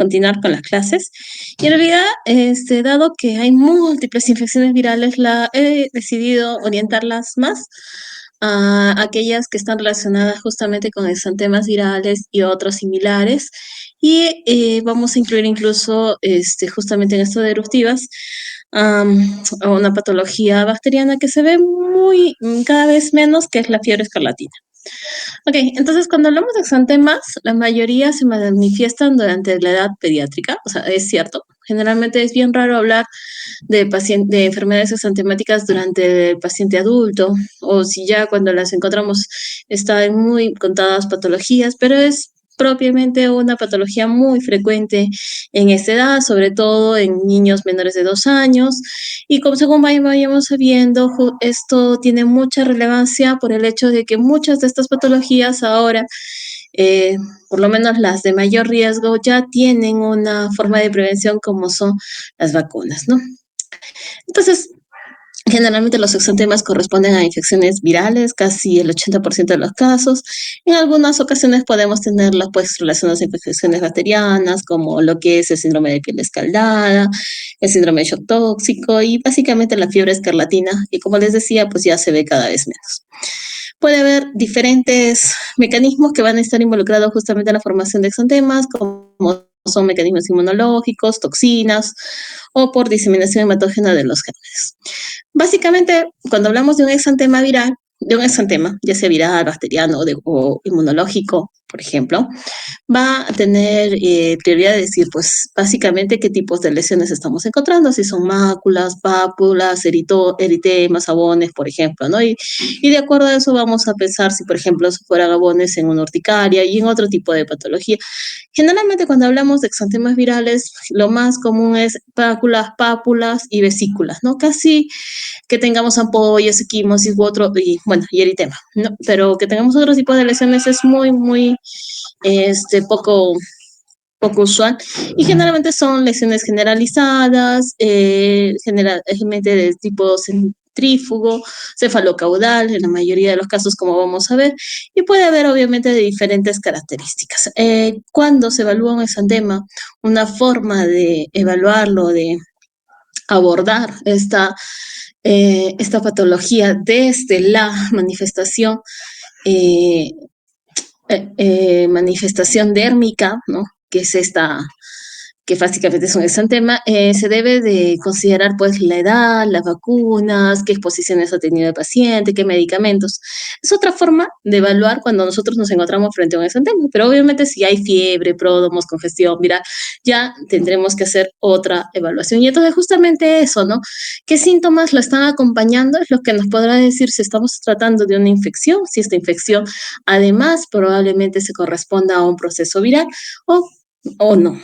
continuar con las clases. Y en realidad, dado que hay múltiples infecciones virales, he decidido orientarlas más a aquellas que están relacionadas justamente con exantemas virales y otros similares. Y vamos a incluir incluso, justamente en esto de eruptivas, a una patología bacteriana que se ve cada vez menos, que es la fiebre escarlatina. Ok, entonces cuando hablamos de exantemas, la mayoría se manifiestan durante la edad pediátrica, o sea, es cierto. Generalmente es bien raro hablar de enfermedades exantemáticas durante el paciente adulto, o si ya cuando las encontramos está en muy contadas patologías, pero es propiamente una patología muy frecuente en esta edad, sobre todo en niños menores de 2 años. Y como según vayamos sabiendo, esto tiene mucha relevancia por el hecho de que muchas de estas patologías ahora, eh, por lo menos las de mayor riesgo, ya tienen una forma de prevención como son las vacunas, ¿no? Entonces, generalmente los exantemas corresponden a infecciones virales, casi el 80% de los casos. En algunas ocasiones podemos tenerlas pues relacionadas a infecciones bacterianas, como lo que es el síndrome de piel escaldada, el síndrome de shock tóxico y básicamente la fiebre escarlatina, y como les decía, pues ya se ve cada vez menos. Puede haber diferentes mecanismos que van a estar involucrados justamente en la formación de exantemas, como son mecanismos inmunológicos, toxinas o por diseminación hematógena de los gérmenes. Básicamente, cuando hablamos de un exantema viral, de un exantema, ya sea viral, bacteriano o inmunológico, por ejemplo, va a tener prioridad de decir, pues, básicamente qué tipos de lesiones estamos encontrando, si son máculas, pápulas, eritemas, abones, por ejemplo, ¿no? Y de acuerdo a eso vamos a pensar si, por ejemplo, fueran abones en una urticaria y en otro tipo de patología. Generalmente cuando hablamos de exantemas virales, lo más común es pápulas y vesículas, ¿no? Casi que tengamos ampollas, equimosis u otro, y bueno, y eritema, ¿no? Pero que tengamos otro tipo de lesiones es muy, poco usual, y generalmente son lesiones generalizadas, generalmente de tipo centrífugo, cefalocaudal, en la mayoría de los casos, como vamos a ver, y puede haber obviamente de diferentes características. Cuando se evalúa un exantema, una forma de evaluarlo, de abordar esta patología desde la manifestación dérmica, ¿no? Que es que básicamente es un exantema, se debe de considerar pues la edad, las vacunas, qué exposiciones ha tenido el paciente, qué medicamentos. Es otra forma de evaluar cuando nosotros nos encontramos frente a un exantema, pero obviamente si hay fiebre, pródomos, congestión viral, ya tendremos que hacer otra evaluación. Y entonces justamente eso, ¿no? ¿Qué síntomas lo están acompañando? Es lo que nos podrá decir si estamos tratando de una infección, si esta infección además probablemente se corresponda a un proceso viral o no,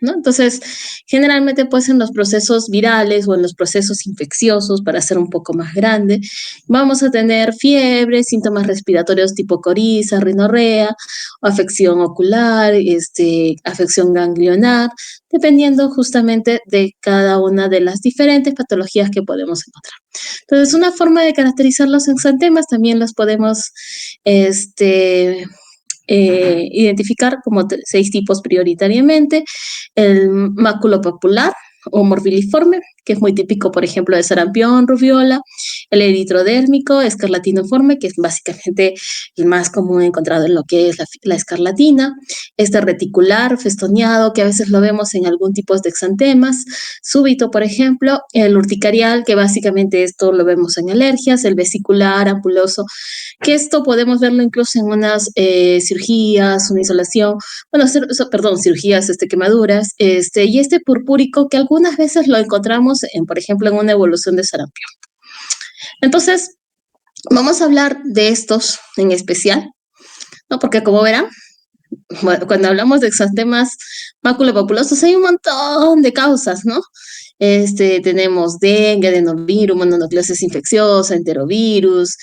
¿no? Entonces, generalmente pues en los procesos virales o en los procesos infecciosos, para ser un poco más grande, vamos a tener fiebre, síntomas respiratorios tipo coriza, rinorrea, o afección ocular, afección ganglionar, dependiendo justamente de cada una de las diferentes patologías que podemos encontrar. Entonces, una forma de caracterizar los exantemas también los podemos, identificar como 6 tipos prioritariamente: el maculopapular o morbiliforme, que es muy típico, por ejemplo, de sarampión, rubiola; el eritrodérmico, escarlatiniforme, que es básicamente el más común encontrado en lo que es la escarlatina; este reticular, festoneado, que a veces lo vemos en algún tipo de exantemas; súbito, por ejemplo; el urticarial, que básicamente esto lo vemos en alergias; el vesicular, ampuloso, que esto podemos verlo incluso en unas cirugías, una insolación, bueno, cirugías, quemaduras, y este purpúrico, que algunas veces lo encontramos por ejemplo, en una evolución de sarampión. Entonces, vamos a hablar de estos en especial, ¿no? Porque como verán, bueno, cuando hablamos de exantemas maculopapulosos hay un montón de causas, ¿no? Tenemos dengue, adenovirus, mononucleosis infecciosa, enterovirus.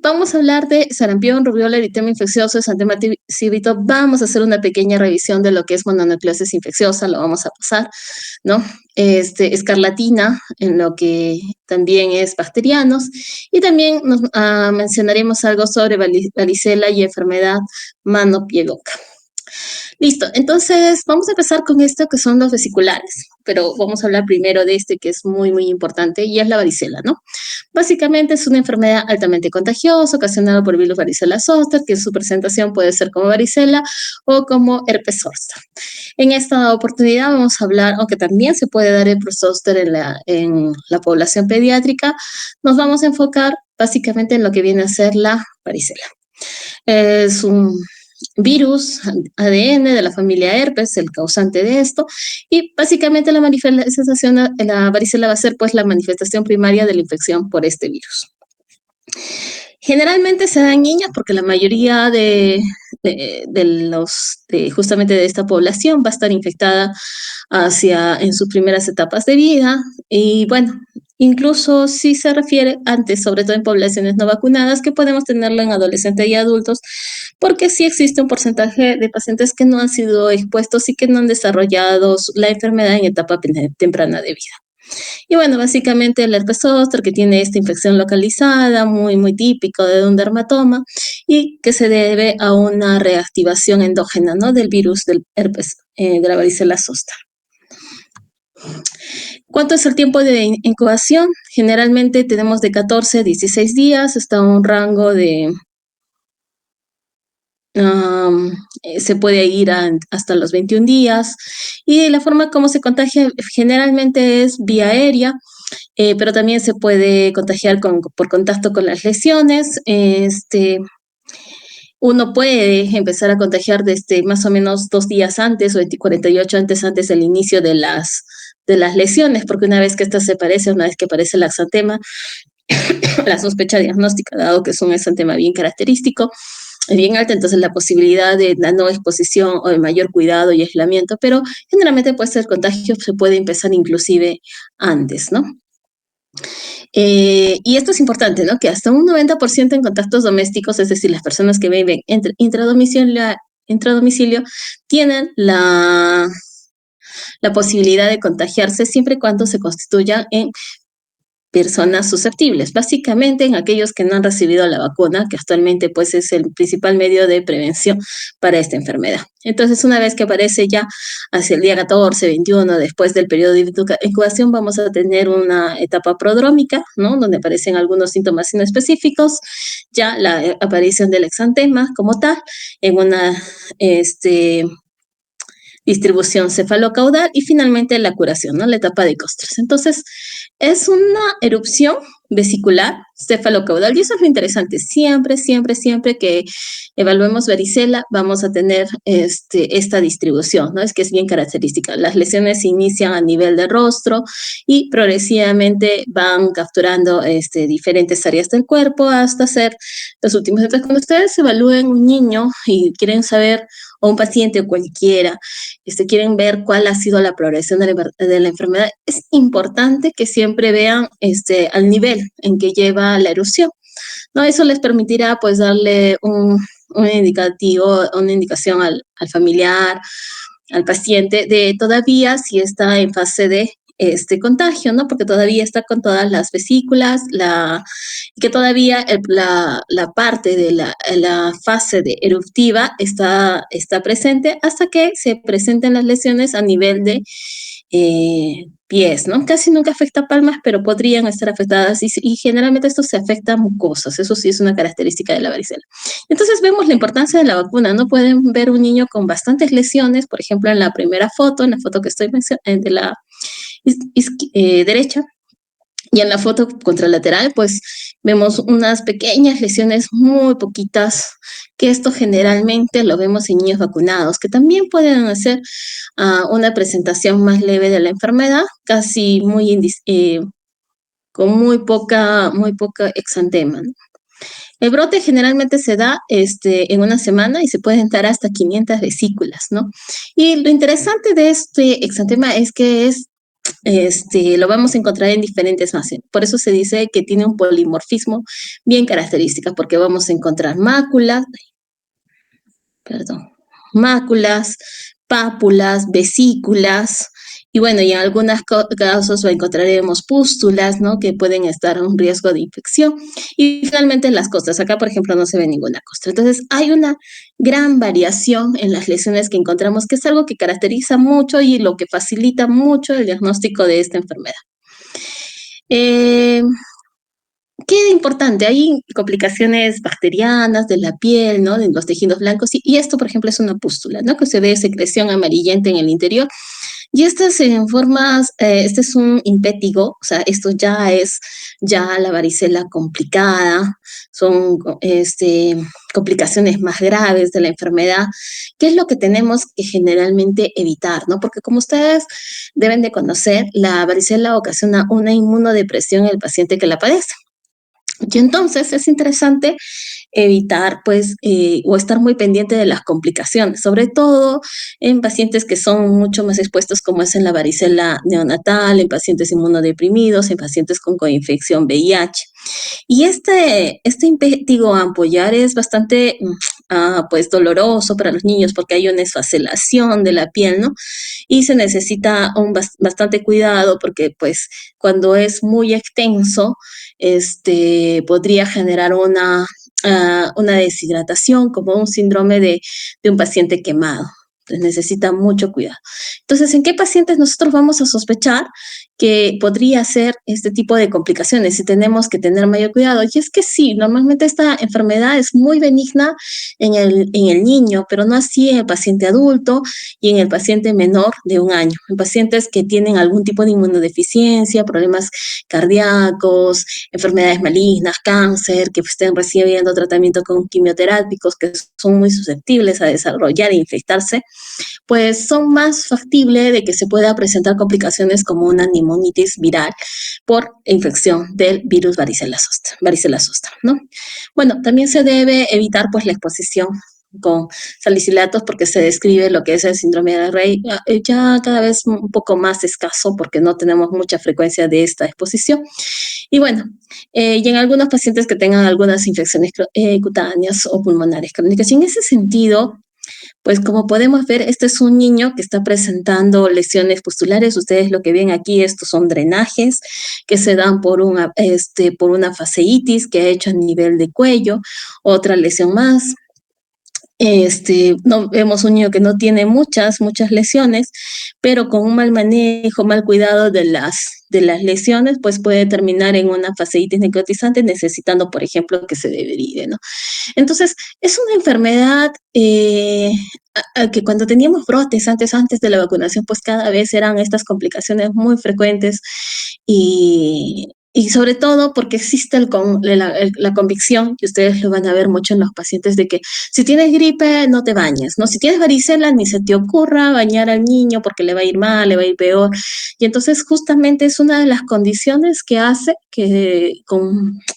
Vamos a hablar de sarampión, rubiola, eritema infeccioso, exantema súbito. Vamos a hacer una pequeña revisión de lo que es mononucleosis infecciosa, lo vamos a pasar, ¿no? Escarlatina, en lo que también es bacterianos, y también mencionaremos algo sobre varicela y enfermedad mano, pie, boca. Listo, entonces vamos a empezar con esto que son los vesiculares, pero vamos a hablar primero de este que es muy, muy importante y es la varicela, ¿no? Básicamente es una enfermedad altamente contagiosa ocasionada por virus varicela zoster, que su presentación puede ser como varicela o como herpes zoster. En esta oportunidad vamos a hablar, aunque también se puede dar herpes zoster en la población pediátrica, nos vamos a enfocar básicamente en lo que viene a ser la varicela. Es un virus ADN de la familia herpes, el causante de esto, y básicamente la manifestación de la varicela va a ser pues la manifestación primaria de la infección por este virus. Generalmente se da en niños porque la mayoría justamente de esta población va a estar infectada en sus primeras etapas de vida y bueno, incluso si se refiere antes, sobre todo en poblaciones no vacunadas, que podemos tenerlo en adolescentes y adultos, porque sí existe un porcentaje de pacientes que no han sido expuestos y que no han desarrollado la enfermedad en etapa temprana de vida. Y bueno, básicamente el herpes zóster, que tiene esta infección localizada, muy, muy típico de un dermatoma, y que se debe a una reactivación endógena, ¿no? Del virus del herpes, de la varicela zóster. ¿Cuánto es el tiempo de incubación? Generalmente tenemos de 14 a 16 días, está un rango de se puede ir hasta los 21 días. Y la forma como se contagia generalmente es vía aérea, pero también se puede contagiar por contacto con las lesiones. Uno puede empezar a contagiar desde más o menos 2 días antes o 48 antes del inicio de las lesiones, porque una vez que esta se aparece, una vez que aparece el exantema, la sospecha diagnóstica, dado que es un exantema bien característico, bien alta, entonces la posibilidad de la no exposición o de mayor cuidado y aislamiento, pero generalmente puede ser contagio, se puede empezar inclusive antes, ¿no? Y esto es importante, ¿no? Que hasta un 90% en contactos domésticos, es decir, las personas que viven intradomicilio tienen la posibilidad de contagiarse siempre y cuando se constituyan en personas susceptibles, básicamente en aquellos que no han recibido la vacuna, que actualmente pues es el principal medio de prevención para esta enfermedad. Entonces, una vez que aparece ya hacia el día 14, 21, después del periodo de incubación, vamos a tener una etapa prodrómica, ¿no? Donde aparecen algunos síntomas inespecíficos, ya la aparición del exantema como tal, en una distribución cefalocaudal y finalmente la curación, ¿no? La etapa de Costres. Entonces, es una erupción vesicular cefalocaudal y eso es lo interesante. Siempre, siempre, siempre que evaluemos varicela vamos a tener esta distribución, ¿no? Es que es bien característica. Las lesiones se inician a nivel de rostro y progresivamente van capturando diferentes áreas del cuerpo hasta ser los últimos. Entonces, cuando ustedes evalúen un niño y quieren saber, o un paciente o cualquiera, quieren ver cuál ha sido la progresión de la enfermedad, es importante que siempre vean al nivel en que lleva la erupción, ¿no? Eso les permitirá pues darle un indicativo, una indicación al familiar, al paciente, de todavía si está en fase de contagio, ¿no? Porque todavía está con todas las vesículas, que todavía la parte de la fase de eruptiva está presente hasta que se presenten las lesiones a nivel de pies, ¿no? Casi nunca afecta palmas, pero podrían estar afectadas y generalmente esto se afecta a mucosas, eso sí es una característica de la varicela. Entonces vemos la importancia de la vacuna, ¿no? Pueden ver un niño con bastantes lesiones, por ejemplo, en la primera foto, en la foto que estoy mencionando, de la derecha, y en la foto contralateral, pues vemos unas pequeñas lesiones muy poquitas, que esto generalmente lo vemos en niños vacunados, que también pueden hacer una presentación más leve de la enfermedad, casi con muy poca exantema, ¿no? El brote generalmente se da en una semana y se pueden dar hasta 500 vesículas, ¿no? Y lo interesante de este exantema es que lo vamos a encontrar en diferentes fases. Por eso se dice que tiene un polimorfismo bien característico, porque vamos a encontrar máculas, pápulas, vesículas, Y bueno, y en algunos casos encontraremos pústulas, ¿no? Que pueden estar en un riesgo de infección. Y finalmente las costras. Acá, por ejemplo, no se ve ninguna costra. Entonces, hay una gran variación en las lesiones que encontramos, que es algo que caracteriza mucho y lo que facilita mucho el diagnóstico de esta enfermedad. Eh, ¿Qué importante? Hay complicaciones bacterianas de la piel, ¿no? De los tejidos blancos. Y esto, por ejemplo, es una pústula, ¿no? Que se ve secreción amarillenta en el interior. Y estas en formas, este es un impétigo, o sea, esto ya es ya la varicela complicada, son complicaciones más graves de la enfermedad. ¿Qué es lo que tenemos que generalmente evitar, no? Porque como ustedes deben de conocer, la varicela ocasiona una inmunodepresión en el paciente que la padece. Y entonces es interesante evitar, pues, o estar muy pendiente de las complicaciones, sobre todo en pacientes que son mucho más expuestos, como es en la varicela neonatal, en pacientes inmunodeprimidos, en pacientes con coinfección VIH. Y este impétigo ampollar es bastante, pues, doloroso para los niños porque hay una esfacelación de la piel, ¿no? Y se necesita bastante cuidado porque, pues, cuando es muy extenso, podría generar una deshidratación, como un síndrome de un paciente quemado. Entonces necesita mucho cuidado. Entonces, ¿en qué pacientes nosotros vamos a sospechar que podría ser este tipo de complicaciones? Y tenemos que tener mayor cuidado. Y es que sí, normalmente esta enfermedad es muy benigna en el niño, pero no así en el paciente adulto y en el paciente menor de 1 año. En pacientes que tienen algún tipo de inmunodeficiencia, problemas cardíacos, enfermedades malignas, cáncer, que estén recibiendo tratamiento con quimioterápicos, que son muy susceptibles a desarrollar e infectarse, pues son más factibles de que se pueda presentar complicaciones como una neumonitis viral por infección del virus varicela zoster, ¿no? Bueno, también se debe evitar pues la exposición con salicilatos porque se describe lo que es el síndrome de Rey ya cada vez un poco más escaso porque no tenemos mucha frecuencia de esta exposición. Y bueno, y en algunos pacientes que tengan algunas infecciones cutáneas o pulmonares crónicas. Y en ese sentido, pues como podemos ver, este es un niño que está presentando lesiones pustulares. Ustedes lo que ven aquí, estos son drenajes que se dan por una fasciitis que ha hecho a nivel de cuello. Otra lesión más. No, vemos un niño que no tiene muchas lesiones, pero con un mal manejo, mal cuidado de las lesiones, pues puede terminar en una fasciitis necrotizante, necesitando, por ejemplo, que se debride, ¿no? Entonces, es una enfermedad que cuando teníamos brotes antes de la vacunación, pues cada vez eran estas complicaciones muy frecuentes y sobre todo porque existe la convicción, y ustedes lo van a ver mucho en los pacientes, de que si tienes gripe, no te bañes, ¿no? Si tienes varicela, ni se te ocurra bañar al niño porque le va a ir mal, le va a ir peor. Y entonces justamente es una de las condiciones que hace que,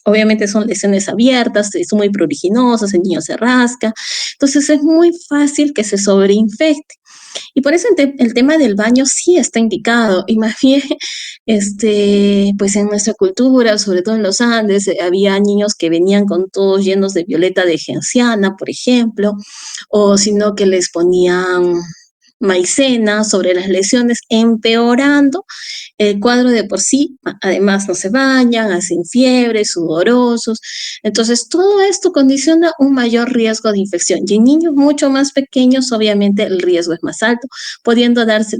obviamente son lesiones abiertas, son muy pruriginosas, el niño se rasca, entonces es muy fácil que se sobreinfecte. Y por eso el tema del baño sí está indicado. Y más bien, pues en nuestra cultura, sobre todo en los Andes, había niños que venían con todos llenos de violeta de genciana, por ejemplo, o sino que les ponían maicena sobre las lesiones, empeorando el cuadro de por sí. Además no se bañan, hacen fiebre, sudorosos. Entonces todo esto condiciona un mayor riesgo de infección. Y en niños mucho más pequeños, obviamente el riesgo es más alto, pudiendo darse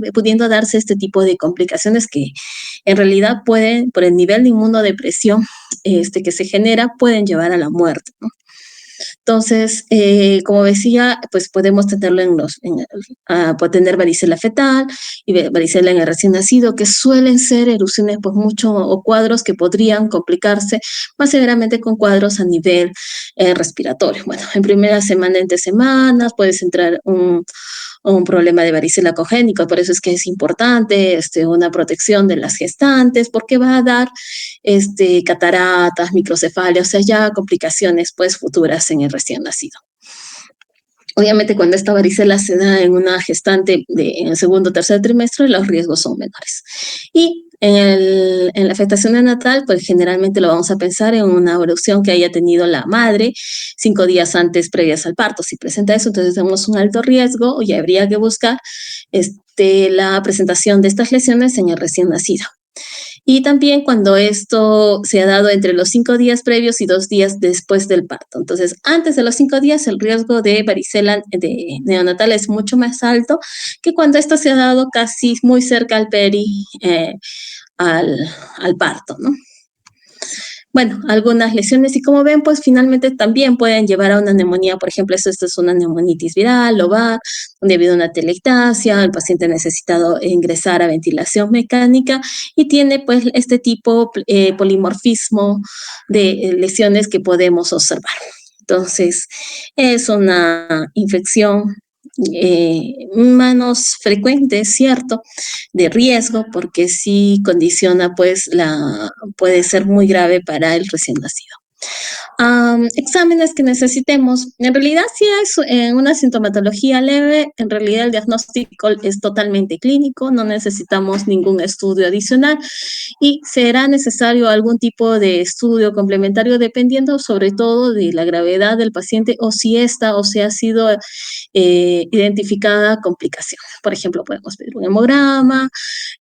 este tipo de complicaciones que en realidad pueden, por el nivel de inmunodepresión que se genera, pueden llevar a la muerte, ¿no? Entonces, como decía, pues podemos tenerlo puede tener varicela fetal y varicela en el recién nacido, que suelen ser erupciones pues mucho o cuadros que podrían complicarse más severamente con cuadros a nivel respiratorio. Bueno, en primera semana, entre semanas, puedes entrar un problema de varicela congénica, por eso es que es importante una protección de las gestantes, porque va a dar cataratas, microcefalia, o sea, ya complicaciones pues futuras en el recién nacido. Obviamente, cuando esta varicela se da en una gestante en el segundo o tercer trimestre, los riesgos son menores. Y en la afectación neonatal, pues generalmente lo vamos a pensar en una evolución que haya tenido la madre 5 días antes, previas al parto. Si presenta eso, entonces tenemos un alto riesgo y habría que buscar la presentación de estas lesiones en el recién nacido. Y también cuando esto se ha dado entre los 5 días previos y 2 días después del parto. Entonces, antes de los 5 días, el riesgo de varicela neonatal es mucho más alto que cuando esto se ha dado casi muy cerca al al, al parto, ¿no? Bueno, algunas lesiones y como ven, pues finalmente también pueden llevar a una neumonía. Por ejemplo, esto es una neumonitis viral, lobar, donde ha habido una atelectasia, el paciente ha necesitado ingresar a ventilación mecánica y tiene pues este tipo polimorfismo de lesiones que podemos observar. Entonces, es una infección menos frecuente, es cierto, de riesgo, porque sí condiciona, pues, puede ser muy grave para el recién nacido. Exámenes que necesitemos. En realidad, si es una sintomatología leve, en realidad el diagnóstico es totalmente clínico, no necesitamos ningún estudio adicional y será necesario algún tipo de estudio complementario dependiendo sobre todo de la gravedad del paciente o si esta o si ha sido identificada complicación. Por ejemplo, podemos pedir un hemograma,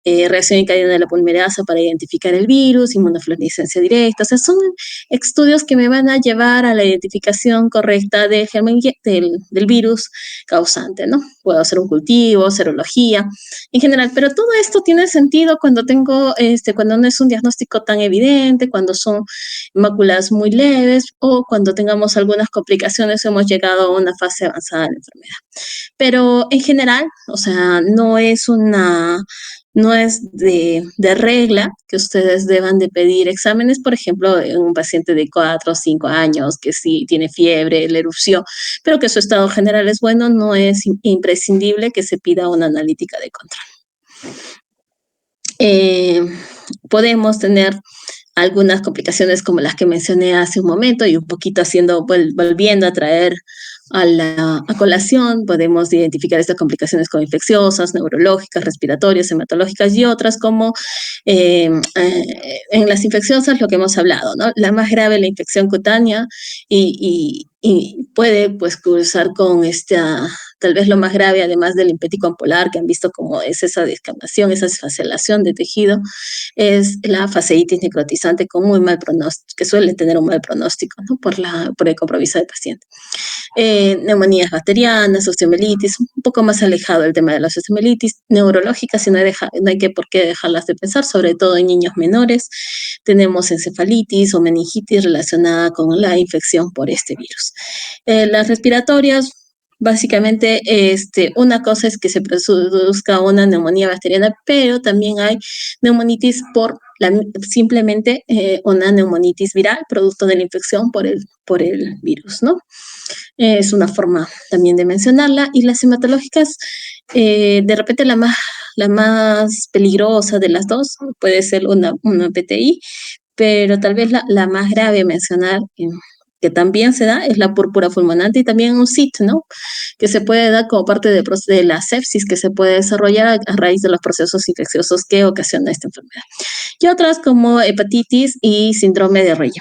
reacción en cadena de la polimerasa para identificar el virus, inmunofluorescencia directa. O sea, son estudios que me van a llevar a la identificación correcta del virus causante, ¿no? Puedo hacer un cultivo, serología, en general, pero todo esto tiene sentido cuando cuando no es un diagnóstico tan evidente, cuando son máculas muy leves o cuando tengamos algunas complicaciones, hemos llegado a una fase avanzada de la enfermedad. Pero en general, o sea, no es de regla que ustedes deban de pedir exámenes, por ejemplo, en un paciente de 4 o 5 años que sí tiene fiebre, la erupción, pero que su estado general es bueno, no es imprescindible que se pida una analítica de control. Podemos tener algunas complicaciones como las que mencioné hace un momento y un poquito volviendo a traer a colación, podemos identificar estas complicaciones como infecciosas, neurológicas, respiratorias, hematológicas y otras como en las infecciosas lo que hemos hablado, ¿no? La más grave, la infección cutánea y puede pues cruzar con tal vez lo más grave, además del impético ampolar, que han visto como es esa descamación, esa desfacelación de tejido, es la fasciitis necrotizante con muy mal pronóstico, que suele tener un mal pronóstico, ¿no? Por el compromiso del paciente. Neumonías bacterianas, osteomielitis, un poco más alejado el tema de las osteomielitis, neurológicas, y no hay por qué dejarlas de pensar, sobre todo en niños menores. Tenemos encefalitis o meningitis relacionada con la infección por este virus. Las respiratorias, básicamente, una cosa es que se produzca una neumonía bacteriana, pero también hay neumonitis simplemente una neumonitis viral, producto de la infección por el virus, ¿no? Es una forma también de mencionarla. Y las hematológicas, de repente la más peligrosa de las dos puede ser una PTI, pero tal vez la más grave a mencionar, que también se da, es la púrpura fulminante y también un SIT, ¿no? Que se puede dar como parte de la sepsis que se puede desarrollar a raíz de los procesos infecciosos que ocasiona esta enfermedad. Y otras como hepatitis y síndrome de Reye.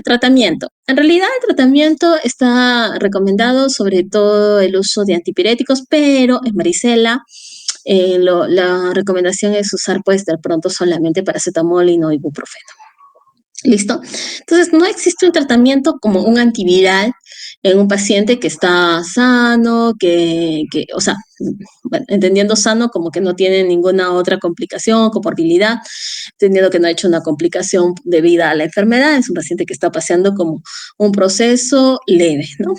Tratamiento. En realidad el tratamiento está recomendado, sobre todo el uso de antipiréticos, pero en varicela la recomendación es usar pues de pronto solamente paracetamol y no ibuprofeno. ¿Listo? Entonces, no existe un tratamiento como un antiviral en un paciente que está sano, o sea, bueno, entendiendo sano como que no tiene ninguna otra complicación, comorbilidad, entendiendo que no ha hecho una complicación debida a la enfermedad, es un paciente que está paseando como un proceso leve, ¿no?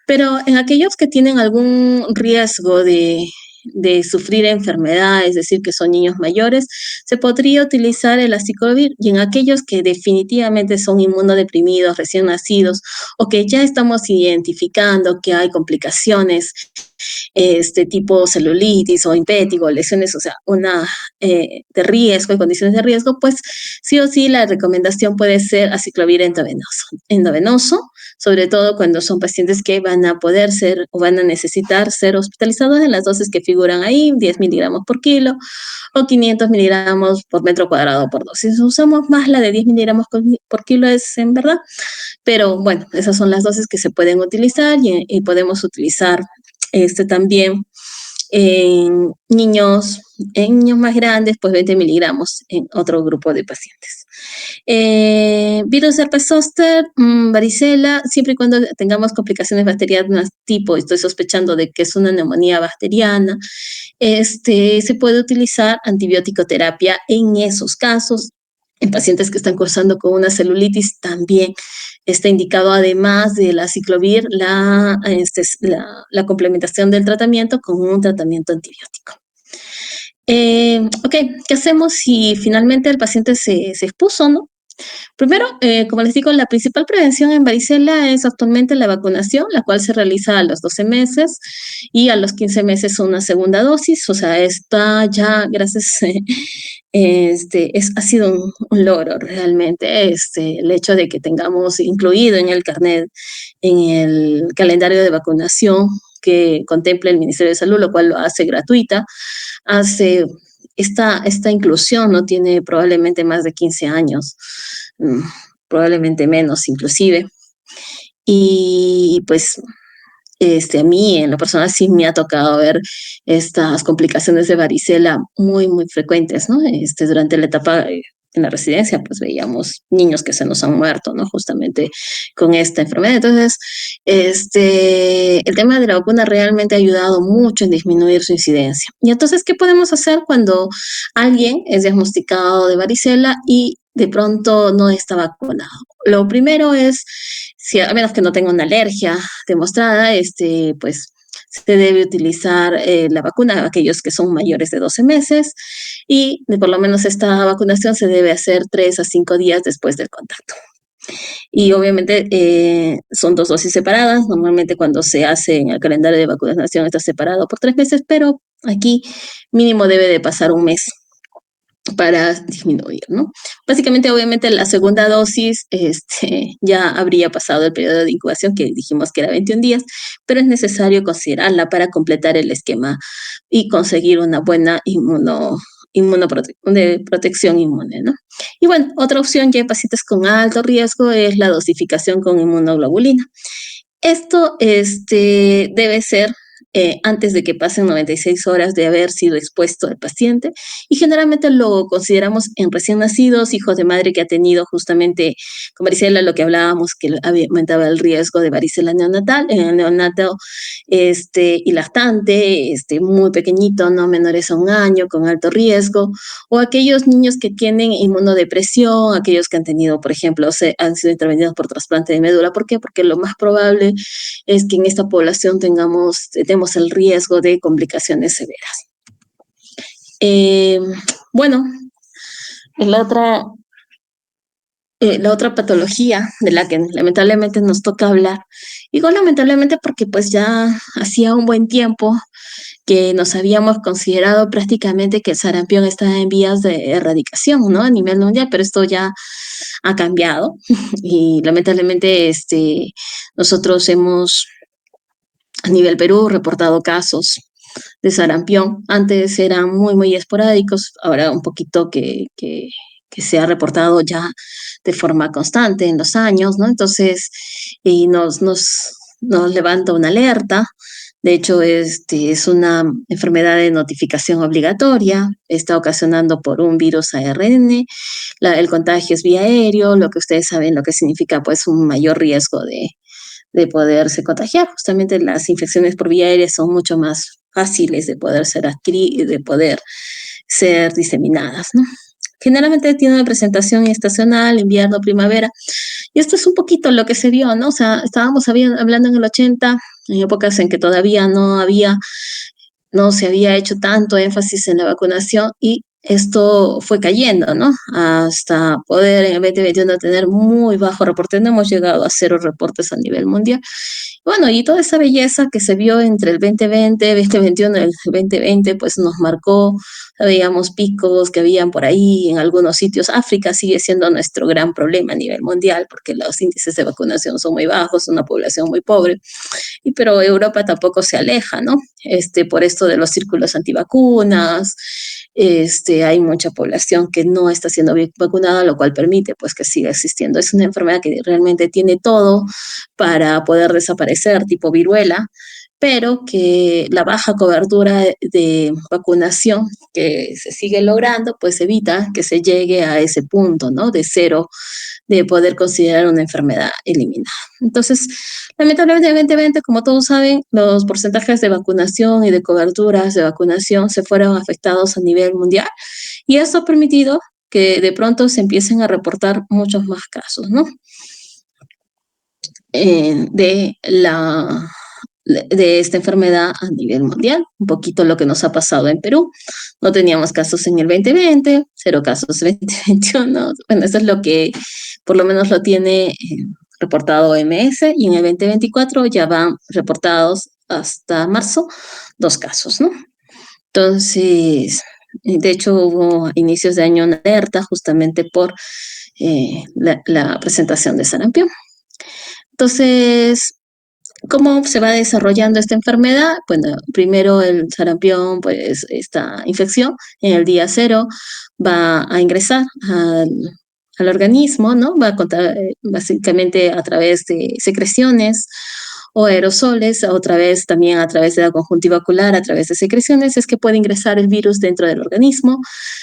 Pero en aquellos que tienen algún riesgo de sufrir enfermedad, es decir, que son niños mayores, se podría utilizar el aciclovir, y en aquellos que definitivamente son inmunodeprimidos, recién nacidos, o que ya estamos identificando que hay complicaciones tipo celulitis o impétigo, lesiones, o sea, de riesgo, condiciones de riesgo, pues sí o sí la recomendación puede ser aciclovir endovenoso, sobre todo cuando son pacientes que van a poder ser o van a necesitar ser hospitalizados en las dosis que figuran ahí, 10 miligramos por kilo o 500 miligramos por metro cuadrado por dosis. Usamos más la de 10 miligramos por kilo, es en verdad, pero bueno, esas son las dosis que se pueden utilizar y podemos utilizar también en niños más grandes, pues 20 miligramos en otro grupo de pacientes. Virus herpes zóster, varicela, siempre y cuando tengamos complicaciones bacterianas tipo, estoy sospechando de que es una neumonía bacteriana, se puede utilizar antibiótico terapia en esos casos. En pacientes que están cursando con una celulitis también está indicado, además de la aciclovir, la complementación del tratamiento con un tratamiento antibiótico. Ok, ¿qué hacemos si finalmente el paciente se expuso, no? Primero, como les digo, la principal prevención en varicela es actualmente la vacunación, la cual se realiza a los 12 meses y a los 15 meses una segunda dosis. O sea, está ya, gracias, ha sido un logro realmente el hecho de que tengamos incluido en el carnet, en el calendario de vacunación que contempla el Ministerio de Salud, lo cual lo hace gratuita, hace esta inclusión no tiene probablemente más de 15 años, probablemente menos inclusive. Y pues a mí en lo personal sí me ha tocado ver estas complicaciones de varicela muy, muy frecuentes, ¿no? Durante la etapa en la residencia, pues veíamos niños que se nos han muerto, ¿no? Justamente con esta enfermedad. Entonces, el tema de la vacuna realmente ha ayudado mucho en disminuir su incidencia. Y entonces, ¿qué podemos hacer cuando alguien es diagnosticado de varicela y de pronto no está vacunado? Lo primero es, a menos que no tenga una alergia demostrada, pues se debe utilizar la vacuna a aquellos que son mayores de 12 meses y por lo menos esta vacunación se debe hacer 3 a 5 días después del contacto. Y obviamente son 2 dosis separadas. Normalmente cuando se hace en el calendario de vacunación está separado por 3 meses, pero aquí mínimo debe de pasar un mes para disminuir, ¿no? Básicamente, obviamente, la segunda dosis ya habría pasado el periodo de incubación, que dijimos que era 21 días, pero es necesario considerarla para completar el esquema y conseguir una buena protección inmune, ¿no? Y bueno, otra opción ya en pacientes con alto riesgo es la dosificación con inmunoglobulina. Esto debe ser antes de que pasen 96 horas de haber sido expuesto al paciente, y generalmente lo consideramos en recién nacidos, hijos de madre que ha tenido justamente con varicela, lo que hablábamos, que aumentaba el riesgo de varicela neonatal, en el neonato y lactante, muy pequeñito, no menores a 1 año, con alto riesgo, o aquellos niños que tienen inmunodepresión, aquellos que han tenido, por ejemplo, han sido intervenidos por trasplante de médula. ¿Por qué? Porque lo más probable es que en esta población tenemos el riesgo de complicaciones severas. Bueno, la otra patología de la que lamentablemente nos toca hablar, digo lamentablemente porque pues ya hacía un buen tiempo que nos habíamos considerado prácticamente que el sarampión está en vías de erradicación, ¿no? A nivel mundial, pero esto ya ha cambiado y lamentablemente nosotros hemos a nivel Perú reportado casos de sarampión. Antes eran muy, muy esporádicos, ahora un poquito que se ha reportado ya de forma constante en los años, ¿no? Entonces, y nos levanta una alerta. De hecho, es una enfermedad de notificación obligatoria, está ocasionando por un virus ARN, el contagio es vía aéreo, lo que ustedes saben lo que significa, pues, un mayor riesgo de poderse contagiar. Justamente las infecciones por vía aérea son mucho más fáciles de poder ser diseminadas, ¿no? Generalmente tiene una presentación estacional, invierno, primavera, y esto es un poquito lo que se vio, ¿no? O sea, estábamos hablando en el 80, en épocas en que todavía no se había hecho tanto énfasis en la vacunación, y esto fue cayendo, ¿no? Hasta poder en el 2021 tener muy bajo reporte. No hemos llegado a 0 reportes a nivel mundial. Bueno, y toda esa belleza que se vio entre el 2020, 2021 y el 2020, pues nos marcó, veíamos picos que habían por ahí en algunos sitios. África sigue siendo nuestro gran problema a nivel mundial porque los índices de vacunación son muy bajos, una población muy pobre. Pero Europa tampoco se aleja, ¿no? Por esto de los círculos antivacunas, hay mucha población que no está siendo bien vacunada, lo cual permite pues que siga existiendo. Es una enfermedad que realmente tiene todo para poder desaparecer, tipo viruela, pero que la baja cobertura de vacunación que se sigue logrando, pues evita que se llegue a ese punto, ¿no? De 0, de poder considerar una enfermedad eliminada. Entonces, lamentablemente en 2020, como todos saben, los porcentajes de vacunación y de coberturas de vacunación se fueron afectados a nivel mundial y esto ha permitido que de pronto se empiecen a reportar muchos más casos, ¿no? De esta enfermedad a nivel mundial, un poquito lo que nos ha pasado en Perú. No teníamos casos en el 2020, 0 casos en el 2021. Bueno, eso es lo que por lo menos lo tiene reportado OMS, y en el 2024 ya van reportados hasta marzo 2 casos, ¿no? Entonces, de hecho hubo a inicios de año una alerta justamente por la presentación de sarampión. Entonces, ¿cómo se va desarrollando esta enfermedad? Bueno, primero el sarampión, pues esta infección en el día 0 va a ingresar al organismo, ¿no? Va a contar básicamente a través de secreciones o aerosoles, otra vez también a través de la conjuntiva ocular, a través de secreciones, es que puede ingresar el virus dentro del organismo.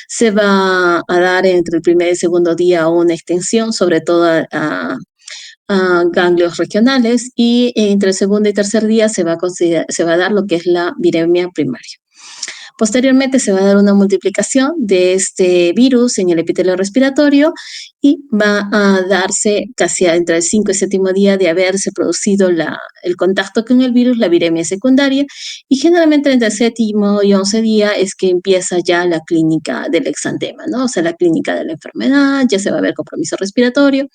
Se va a dar entre el primer y segundo día una extensión, sobre todo a ganglios regionales, y entre el segundo y tercer día se va a dar lo que es la viremia primaria. Posteriormente se va a dar una multiplicación de este virus en el epitelio respiratorio y va a darse casi entre el 5 y séptimo día de haberse producido el contacto con el virus, la viremia secundaria, y generalmente entre el séptimo y 11 día es que empieza ya la clínica del exantema, ¿no? O sea, la clínica de la enfermedad, ya se va a ver compromiso respiratorio.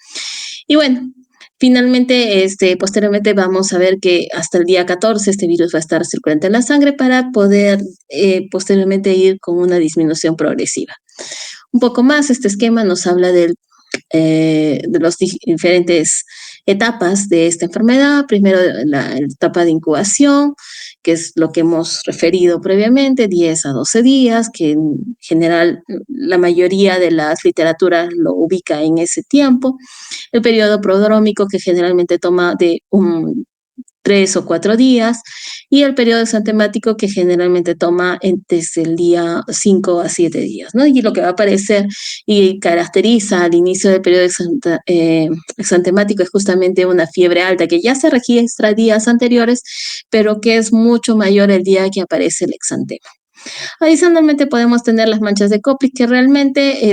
Y bueno, finalmente, posteriormente vamos a ver que hasta el día 14 este virus va a estar circulante en la sangre para poder posteriormente ir con una disminución progresiva. Un poco más, este esquema nos habla de las diferentes etapas de esta enfermedad. Primero, la etapa de incubación, que es lo que hemos referido previamente, 10 a 12 días, que en general la mayoría de las literaturas lo ubica en ese tiempo. El periodo prodrómico, que generalmente toma de 3 o 4 días, y el periodo exantemático, que generalmente toma desde el día 5 a 7 días, ¿no? Y lo que va a aparecer y caracteriza al inicio del periodo exantemático es justamente una fiebre alta que ya se registra días anteriores, pero que es mucho mayor el día que aparece el exantema. Adicionalmente podemos tener las manchas de Koplik, que realmente en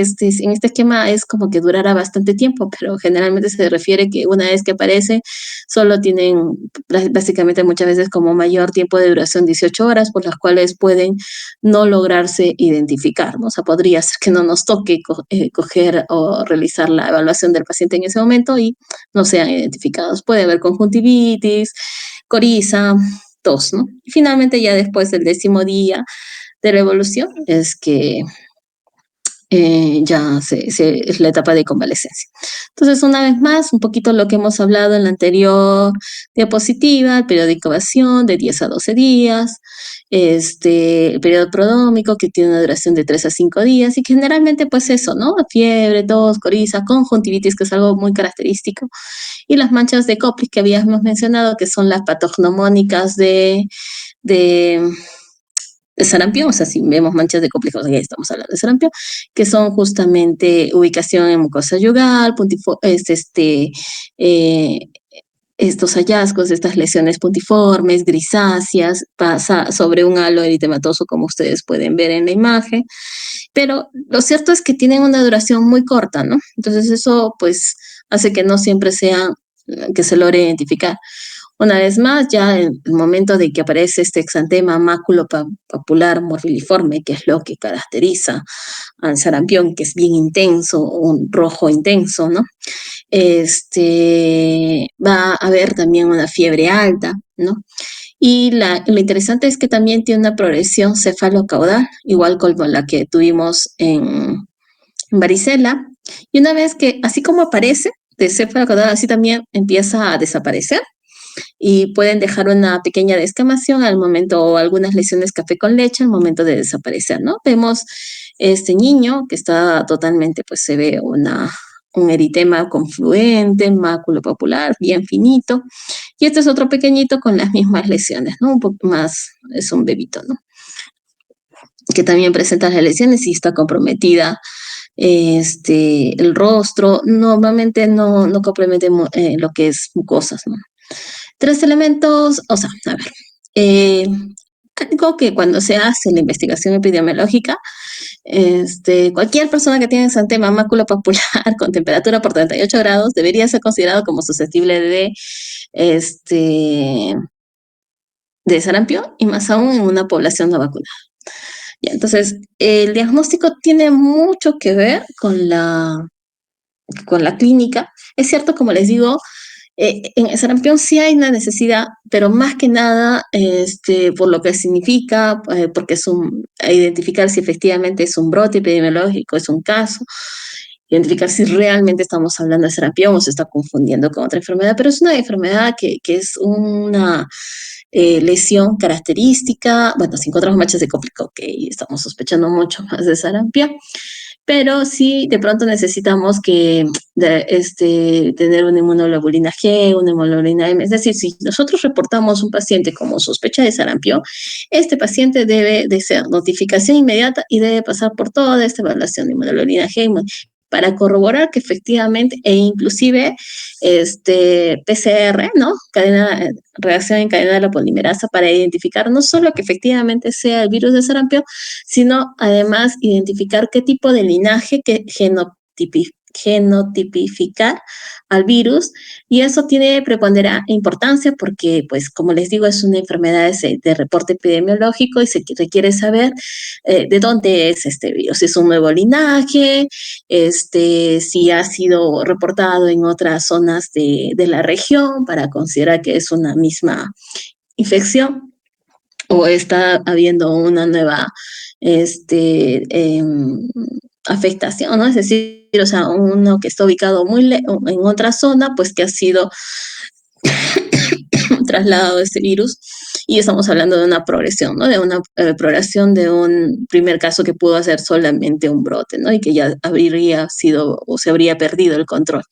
este esquema es como que durará bastante tiempo, pero generalmente se refiere que una vez que aparece solo tienen básicamente muchas veces como mayor tiempo de duración 18 horas, por las cuales pueden no lograrse identificar, ¿no? O sea, podría ser que no nos toque coger o realizar la evaluación del paciente en ese momento y no sean identificados. Puede haber conjuntivitis, coriza, tos, ¿no? Y finalmente ya después del 10º día de la evolución es que ya es la etapa de convalescencia. Entonces, una vez más, un poquito lo que hemos hablado en la anterior diapositiva, el periodo de incubación de 10 a 12 días, el periodo prodrómico, que tiene una duración de 3 a 5 días, y que generalmente pues eso, ¿no? Fiebre, tos, coriza, conjuntivitis, que es algo muy característico, y las manchas de Koplik que habíamos mencionado, que son las patognomónicas de sarampión, o sea, si vemos manchas de Koplik, ya estamos hablando de sarampión, que son justamente ubicación en mucosa yugal, estos hallazgos, estas lesiones puntiformes, grisáceas, pasa sobre un halo eritematoso, como ustedes pueden ver en la imagen, pero lo cierto es que tienen una duración muy corta, ¿no? Entonces eso, pues, hace que no siempre sea que se logre identificar. Una vez más, ya en el momento de que aparece este exantema maculopapular morbiliforme, que es lo que caracteriza al sarampión, que es bien intenso, un rojo intenso, ¿no? Va a haber también una fiebre alta, ¿no? Y lo interesante es que también tiene una progresión cefalocaudal, igual como la que tuvimos en varicela. Y una vez que, así como aparece de cefalocaudal, así también empieza a desaparecer y pueden dejar una pequeña descamación al momento o algunas lesiones café con leche al momento de desaparecer, ¿no? Vemos este niño que está totalmente, pues se ve un eritema confluente, máculo papular, bien finito. Y este es otro pequeñito con las mismas lesiones, ¿no? Un poco más, es un bebito, ¿no? Que también presenta las lesiones y está comprometida el rostro. Normalmente no compromete lo que es mucosas, ¿no? Tres elementos, o sea, a ver, eh, algo que cuando se hace la investigación epidemiológica, cualquier persona que tiene exantema maculopapular con temperatura por 38 grados debería ser considerado como susceptible este, de sarampión y más aún en una población no vacunada. Ya, entonces, el diagnóstico tiene mucho que ver con la clínica. Es cierto, como les digo, en el sarampión sí hay una necesidad, pero más que nada por lo que significa, porque identificar si efectivamente es un brote epidemiológico, es un caso, identificar si realmente estamos hablando de sarampión o se está confundiendo con otra enfermedad, pero es una enfermedad que es una lesión característica. Bueno, si encontramos manchas de cóplica, ok, estamos sospechando mucho más de sarampión, pero sí de pronto necesitamos tener una inmunoglobulina G, una inmunoglobulina M. Es decir, si nosotros reportamos un paciente como sospecha de sarampión, este paciente debe de ser notificación inmediata y debe pasar por toda esta evaluación de inmunoglobulina G para corroborar que efectivamente, e inclusive PCR, ¿no? Reacción en cadena de la polimerasa, para identificar no solo que efectivamente sea el virus de sarampión, sino además identificar qué tipo de linaje que genotipificar al virus, y eso tiene preponderancia importancia porque, pues, como les digo, es una enfermedad de reporte epidemiológico y se requiere saber de dónde es este virus, si es un nuevo linaje, si ha sido reportado en otras zonas de la región para considerar que es una misma infección o está habiendo una nueva afectación, ¿no? Es decir, o sea, uno que está ubicado en otra zona, pues que ha sido trasladado de este virus, y estamos hablando de una progresión, ¿no? De una progresión de un primer caso que pudo ser solamente un brote, ¿no? Y que ya habría sido o se habría perdido el control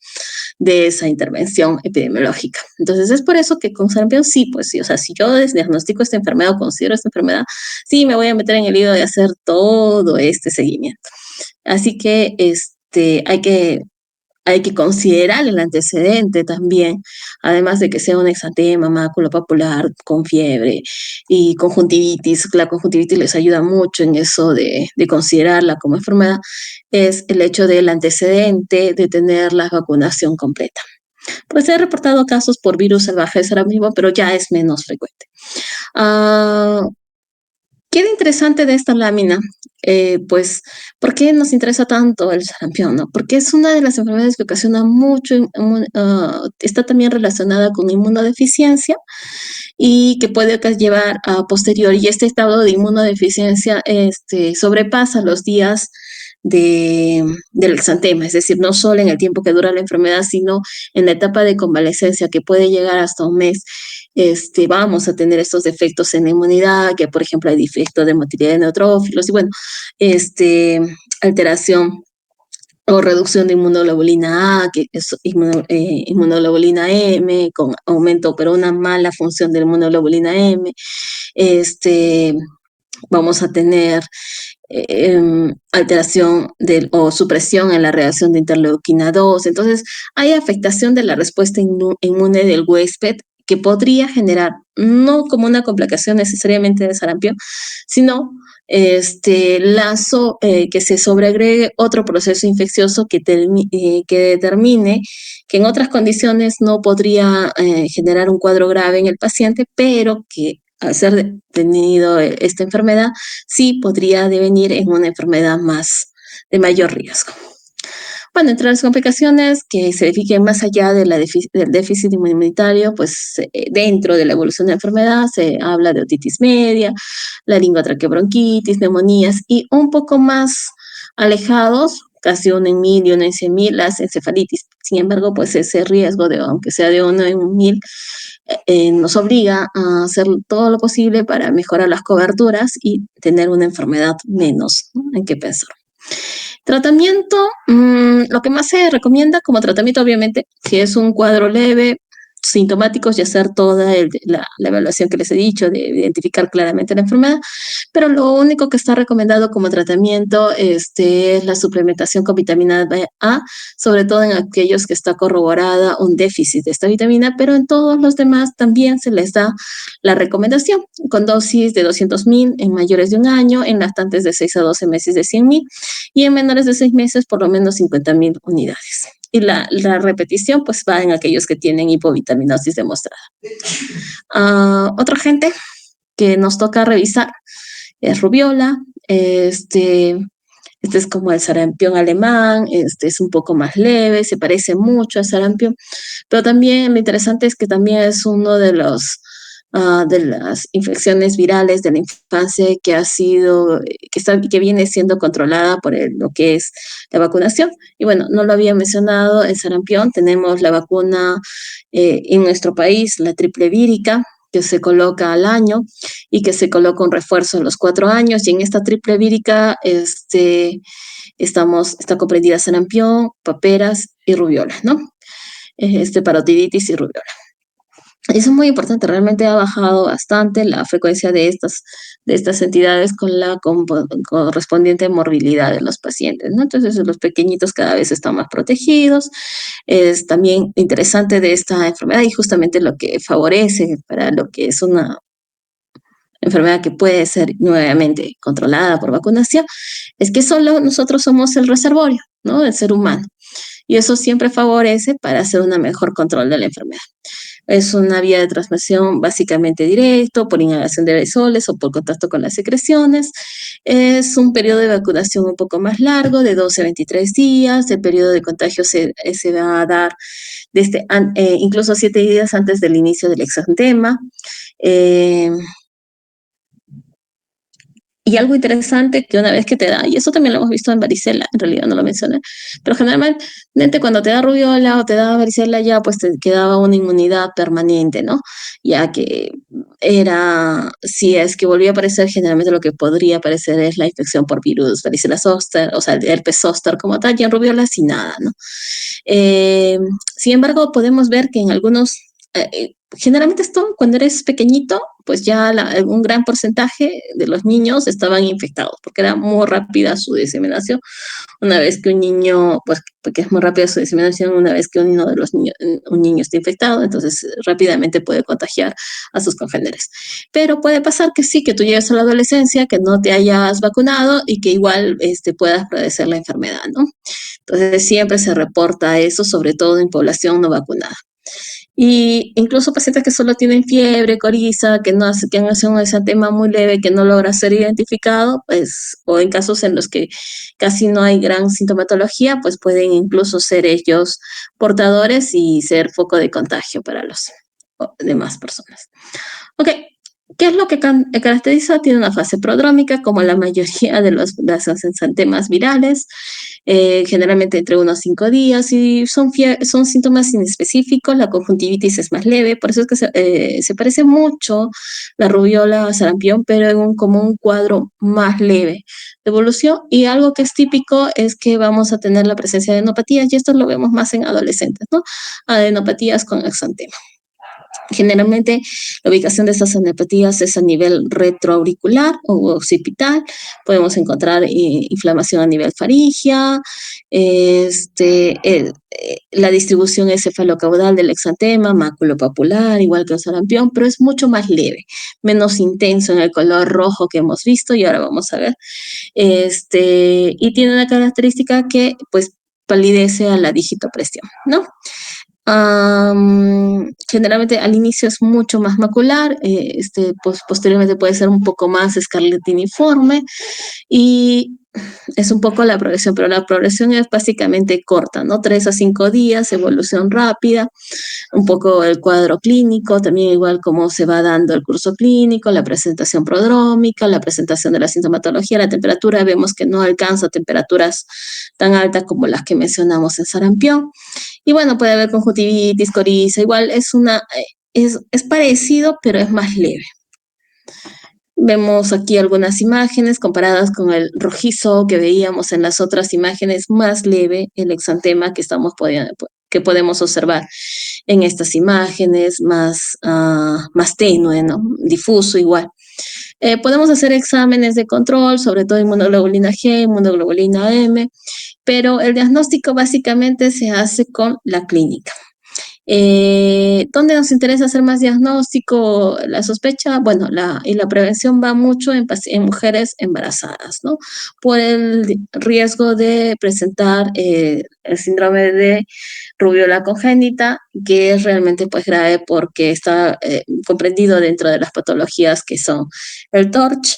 de esa intervención epidemiológica. Entonces, es por eso que con sarampión sí, pues sí, o sea, si yo diagnostico esta enfermedad o considero esta enfermedad, sí me voy a meter en el lío de hacer todo este seguimiento. Así que hay que considerar el antecedente también, además de que sea un exantema maculopapular con fiebre y conjuntivitis. La conjuntivitis les ayuda mucho en eso de considerarla como enfermedad, es el hecho del antecedente de tener la vacunación completa. Pues se han reportado casos por virus salvajes ahora mismo, pero ya es menos frecuente. Uh, ¿Qué de interesante de esta lámina? Pues, ¿por qué nos interesa tanto el sarampión? ¿No? Porque es una de las enfermedades que ocasiona mucho, está también relacionada con inmunodeficiencia y que puede llevar a posterior. Y este estado de inmunodeficiencia sobrepasa los días del exantema, es decir, no solo en el tiempo que dura la enfermedad, sino en la etapa de convalecencia, que puede llegar hasta un mes. Vamos a tener estos defectos en la inmunidad, que por ejemplo hay defectos de motilidad de neutrófilos y bueno, alteración o reducción de inmunoglobulina A, que es inmunoglobulina M, con aumento, pero una mala función de inmunoglobulina M. Vamos a tener alteración o supresión en la reacción de interleuquina 2. Entonces, hay afectación de la respuesta inmune del huésped que podría generar, no como una complicación necesariamente de sarampión, sino que se sobreagregue otro proceso infeccioso que determine que en otras condiciones no podría generar un cuadro grave en el paciente, pero que al ser tenido esta enfermedad, sí podría devenir en una enfermedad más de mayor riesgo. Bueno, entre las complicaciones que se verifiquen más allá de del déficit inmunitario, pues dentro de la evolución de la enfermedad se habla de otitis media, laringotraqueobronquitis, neumonías y un poco más alejados, casi 1 en 1000 y 1 en 100.000, las encefalitis. Sin embargo, pues ese riesgo de, aunque sea de 1 en 1000, nos obliga a hacer todo lo posible para mejorar las coberturas y tener una enfermedad menos, ¿no?, en qué pensar. Tratamiento, lo que más se recomienda como tratamiento, obviamente, si es un cuadro leve, sintomáticos, y hacer toda la evaluación que les he dicho, de identificar claramente la enfermedad, pero lo único que está recomendado como tratamiento es la suplementación con vitamina A, sobre todo en aquellos que está corroborada un déficit de esta vitamina, pero en todos los demás también se les da la recomendación, con dosis de 200.000 en mayores de 1 año, en lactantes de 6 a 12 meses de 100.000 y en menores de 6 meses por lo menos 50.000 unidades. Y la repetición pues va en aquellos que tienen hipovitaminosis demostrada. Otra gente que nos toca revisar es rubiola. Este es como el sarampión alemán, es un poco más leve, se parece mucho al sarampión, pero también lo interesante es que también es uno de las infecciones virales de la infancia que ha sido, que viene siendo controlada por lo que es la vacunación. Y bueno, no lo había mencionado, el sarampión, tenemos la vacuna en nuestro país, la triple vírica, que se coloca al año y que se coloca un refuerzo a los 4 años. Y en esta triple vírica está comprendida sarampión, paperas y rubiola, ¿no? Parotiditis y rubiola. Eso es muy importante, realmente ha bajado bastante la frecuencia de estas entidades con la correspondiente morbilidad de los pacientes, ¿no? Entonces los pequeñitos cada vez están más protegidos. Es también interesante de esta enfermedad y justamente lo que favorece para lo que es una enfermedad que puede ser nuevamente controlada por vacunación, es que solo nosotros somos el reservorio, ¿no?, del ser humano. Y eso siempre favorece para hacer un mejor control de la enfermedad. Es una vía de transmisión básicamente directo, por inhalación de aerosoles o por contacto con las secreciones. Es un periodo de vacunación un poco más largo, de 12 a 23 días. El periodo de contagio se va a dar desde incluso 7 días antes del inicio del exantema. Y algo interesante que una vez que te da, y eso también lo hemos visto en varicela, en realidad no lo mencioné, pero generalmente cuando te da rubiola o te da varicela ya pues te quedaba una inmunidad permanente, ¿no? Ya que si es que volvía a aparecer, generalmente lo que podría aparecer es la infección por virus, varicela zoster, o sea, el herpes zóster como tal, y en rubiola sin nada, ¿no? Sin embargo, podemos ver que en algunos generalmente esto, cuando eres pequeñito, pues ya un gran porcentaje de los niños estaban infectados, porque era muy rápida su diseminación. Una vez que un niño, pues porque es muy rápida su diseminación, una vez que uno de los niños, un niño está infectado, entonces rápidamente puede contagiar a sus congéneres. Pero puede pasar que sí, que tú llegues a la adolescencia, que no te hayas vacunado y que igual puedas padecer la enfermedad, ¿no? Entonces siempre se reporta eso, sobre todo en población no vacunada. Y incluso pacientes que solo tienen fiebre, coriza, que han hecho un exantema muy leve, que no logra ser identificado, pues, o en casos en los que casi no hay gran sintomatología, pues pueden incluso ser ellos portadores y ser foco de contagio para las demás personas. Ok, ¿qué es lo que caracteriza? Tiene una fase prodrómica, como la mayoría de las exantemas virales, generalmente entre 1 a 5 días, y son síntomas inespecíficos. La conjuntivitis es más leve, por eso es que se parece mucho la rubiola a sarampión, pero como un cuadro más leve de evolución. Y algo que es típico es que vamos a tener la presencia de adenopatías, y esto lo vemos más en adolescentes, ¿no? Adenopatías con exantema. Generalmente la ubicación de estas neuropatías es a nivel retroauricular o occipital. Podemos encontrar inflamación a nivel faríngea. La distribución es cefalocaudal del exantema, maculopapular, igual que el sarampión, pero es mucho más leve, menos intenso en el color rojo que hemos visto y ahora vamos a ver. Y tiene una característica que pues palidece a la digitopresión, ¿no? Generalmente al inicio es mucho más macular, pues, posteriormente puede ser un poco más escarlatiniforme y es un poco la progresión, pero la progresión es básicamente corta, ¿no? 3 a 5 días, evolución rápida, un poco el cuadro clínico, también igual cómo se va dando el curso clínico, la presentación prodrómica, la presentación de la sintomatología, la temperatura, vemos que no alcanza temperaturas tan altas como las que mencionamos en sarampión. Y bueno, puede haber conjuntivitis, coriza, igual es parecido, pero es más leve. Vemos aquí algunas imágenes comparadas con el rojizo que veíamos en las otras imágenes, más leve el exantema que podemos observar en estas imágenes, más tenue, ¿no? Difuso igual. Podemos hacer exámenes de control, sobre todo inmunoglobulina G, inmunoglobulina M, pero el diagnóstico básicamente se hace con la clínica. ¿Dónde nos interesa hacer más diagnóstico? La sospecha, bueno, y la prevención va mucho en mujeres embarazadas, ¿no? Por el riesgo de presentar el síndrome de rubiola congénita, que es realmente pues grave porque está comprendido dentro de las patologías que son el TORCH,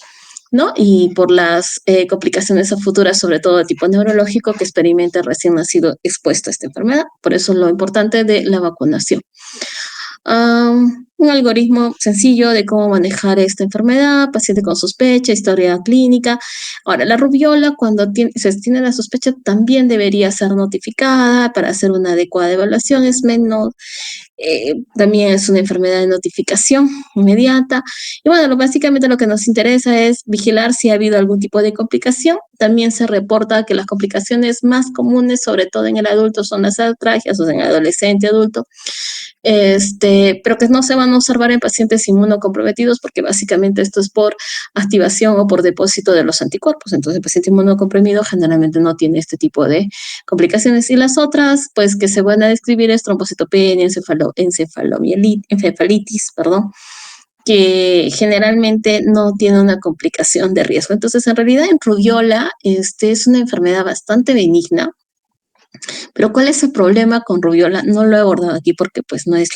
¿no? Y por las complicaciones a futuras, sobre todo de tipo neurológico, que experimenta el recién nacido expuesto a esta enfermedad. Por eso lo importante de la vacunación. Un algoritmo sencillo de cómo manejar esta enfermedad, paciente con sospecha, historia clínica. Ahora, la rubiola, cuando se tiene la sospecha, también debería ser notificada para hacer una adecuada evaluación. Es menos, también es una enfermedad de notificación inmediata. Y bueno, básicamente lo que nos interesa es vigilar si ha habido algún tipo de complicación. También se reporta que las complicaciones más comunes, sobre todo en el adulto, son las atralgias, o sea, en el adolescente, adulto, pero que no se van a observar en pacientes inmunocomprometidos porque básicamente esto es por activación o por depósito de los anticuerpos. Entonces, el paciente inmunocomprimido generalmente no tiene este tipo de complicaciones. Y las otras, pues, que se van a describir es trombocitopenia, encefalitis, perdón, que generalmente no tiene una complicación de riesgo. Entonces, en realidad, en rubiola, es una enfermedad bastante benigna. Pero ¿cuál es el problema con rubiola? No lo he abordado aquí porque pues no es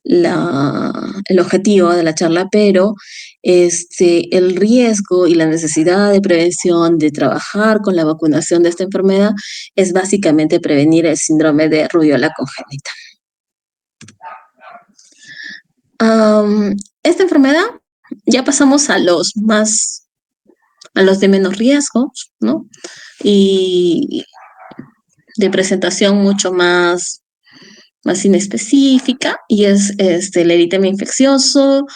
el objetivo de la charla, pero el riesgo y la necesidad de prevención de trabajar con la vacunación de esta enfermedad es básicamente prevenir el síndrome de rubiola congénita. Esta enfermedad, ya pasamos a los de menos riesgo, ¿no? Y de presentación mucho más inespecífica, y es el eritema infeccioso.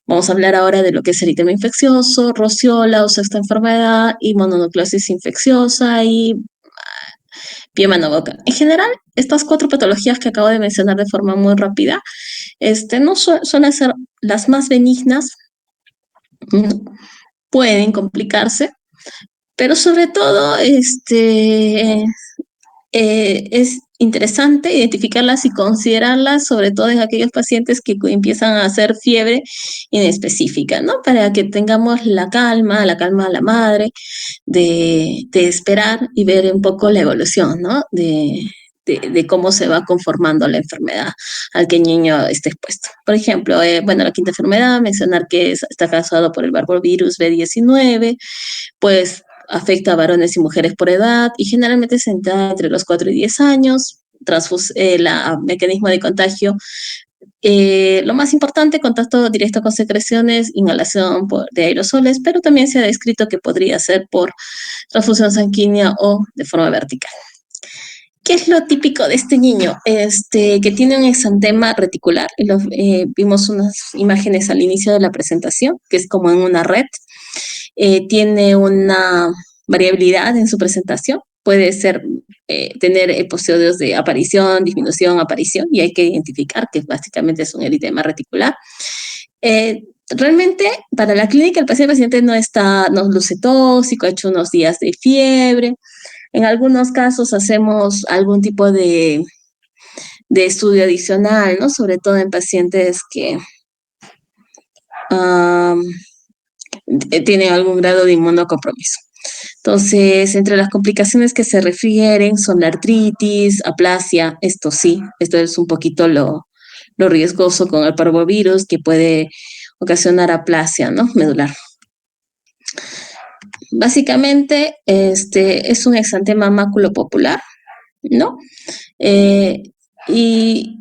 Vamos a hablar ahora de lo que es eritema infeccioso, rociola, o sexta enfermedad, y mononucleosis infecciosa y pie, mano, boca. En general, estas 4 patologías que acabo de mencionar de forma muy rápida, no suelen ser las más benignas, pueden complicarse, pero sobre todo, es interesante identificarlas y considerarlas, sobre todo en aquellos pacientes que empiezan a hacer fiebre inespecífica, ¿no? Para que tengamos la calma a la madre de esperar y ver un poco la evolución, ¿no? De cómo se va conformando la enfermedad al que el niño esté expuesto. Por ejemplo, bueno, la quinta enfermedad, mencionar que está causado por el barbovirus B19, pues afecta a varones y mujeres por edad y generalmente se entra entre los 4 y 10 años. El mecanismo de contagio, lo más importante, contacto directo con secreciones, inhalación de aerosoles, pero también se ha descrito que podría ser por transfusión sanguínea o de forma vertical. ¿Qué es lo típico de este niño? Que tiene un exantema reticular. Vimos unas imágenes al inicio de la presentación, que es como en una red. Tiene una variabilidad en su presentación. puede ser tener episodios de aparición, disminución, aparición, y hay que identificar que básicamente es un eritema reticular. Realmente, para la clínica, el paciente no luce tóxico, ha hecho unos días de fiebre. En algunos casos hacemos algún tipo de estudio adicional, ¿no? Sobre todo en pacientes que tienen algún grado de inmunocompromiso. Entonces, entre las complicaciones que se refieren son la artritis, aplasia, esto sí, esto es un poquito lo riesgoso con el parvovirus, que puede ocasionar aplasia, ¿no? Medular. Básicamente, es un exantema maculopopular, ¿no? Y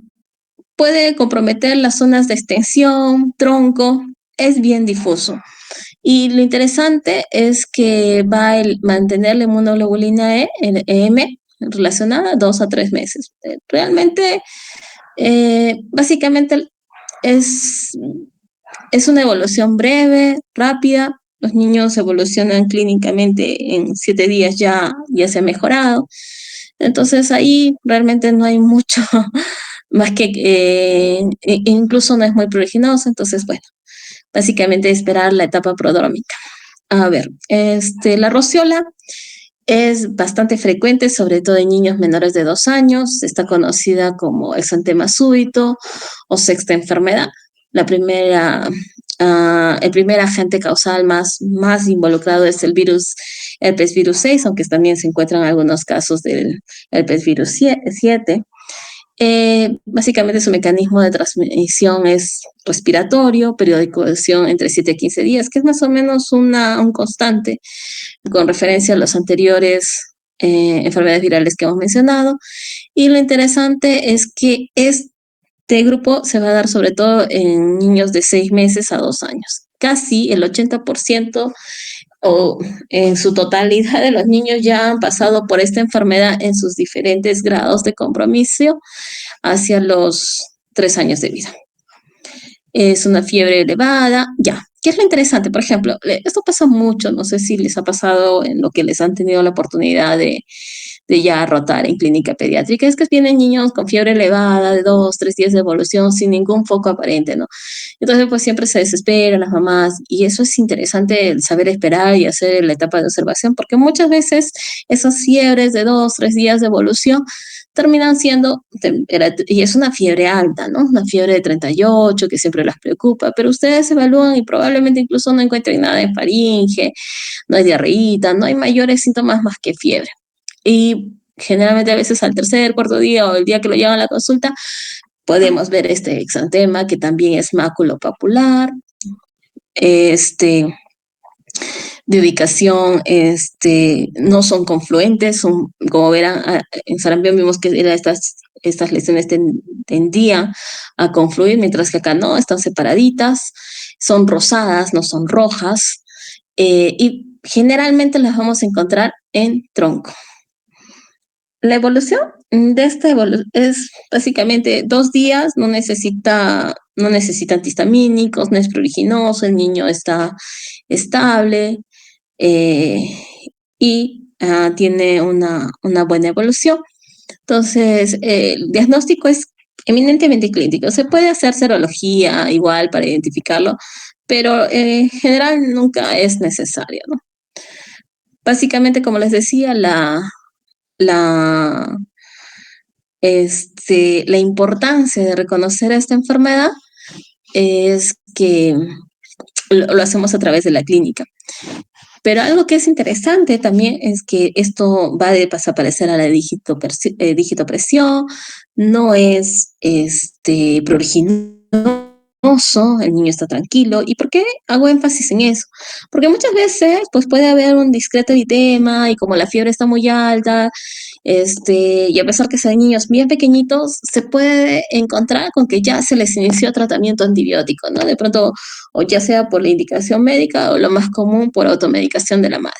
puede comprometer las zonas de extensión, tronco, es bien difuso. Y lo interesante es que va a mantener la inmunoglobulina EM, relacionada 2 a 3 meses. Realmente, básicamente es una evolución breve, rápida. Los niños evolucionan clínicamente en 7 días, ya se ha mejorado. Entonces ahí realmente no hay mucho más que, incluso no es muy pruriginoso. Entonces, bueno, básicamente esperar la etapa prodrómica. A ver, la rociola es bastante frecuente, sobre todo en niños menores de 2 años. Está conocida como exantema súbito o sexta enfermedad. El primer agente causal más involucrado es el virus herpes virus 6, aunque también se encuentran algunos casos del herpes virus 7. Básicamente su mecanismo de transmisión es respiratorio, periodización entre 7 a 15 días, que es más o menos un constante con referencia a los anteriores enfermedades virales que hemos mencionado. Y lo interesante es que este grupo se va a dar sobre todo en niños de 6 meses a 2 años. Casi el 80% o en su totalidad de los niños ya han pasado por esta enfermedad en sus diferentes grados de compromiso hacia los 3 años de vida. Es una fiebre elevada, ya. ¿Qué es lo interesante? Por ejemplo, esto pasa mucho, no sé si les ha pasado en lo que les han tenido la oportunidad de ya rotar en clínica pediátrica, es que vienen niños con fiebre elevada de 2, 3 días de evolución sin ningún foco aparente, ¿no? Entonces, pues siempre se desesperan las mamás, y eso es interesante, el saber esperar y hacer la etapa de observación, porque muchas veces esas fiebres de 2, 3 días de evolución terminan siendo, y es una fiebre alta, ¿no? Una fiebre de 38 que siempre las preocupa, pero ustedes evalúan y probablemente incluso no encuentren nada en faringe, no hay diarreíta, no hay mayores síntomas más que fiebre. Y generalmente a veces al tercer, cuarto día o el día que lo llevan a la consulta, podemos ver este exantema, que también es maculopapular, de ubicación, no son confluentes, son, como verán, en sarampión vimos que estas lesiones tendían a confluir, mientras que acá no, están separaditas, son rosadas, no son rojas, y generalmente las vamos a encontrar en tronco. La evolución de esta es básicamente 2 días, no necesita antihistamínicos, no es pruriginoso, el niño está estable, y tiene una buena evolución. Entonces, el diagnóstico es eminentemente clínico. Se puede hacer serología igual para identificarlo, pero en general nunca es necesario, ¿no? Básicamente, como les decía, la importancia de reconocer esta enfermedad es que lo hacemos a través de la clínica. Pero algo que es interesante también es que esto va a desaparecer a la digitopresión, no es pruriginoso, el niño está tranquilo. ¿Y por qué hago énfasis en eso? Porque muchas veces pues puede haber un discreto eritema, y como la fiebre está muy alta, y a pesar que sean niños bien pequeñitos, se puede encontrar con que ya se les inició tratamiento antibiótico, ¿no? De pronto, o ya sea por la indicación médica o lo más común por automedicación de la madre.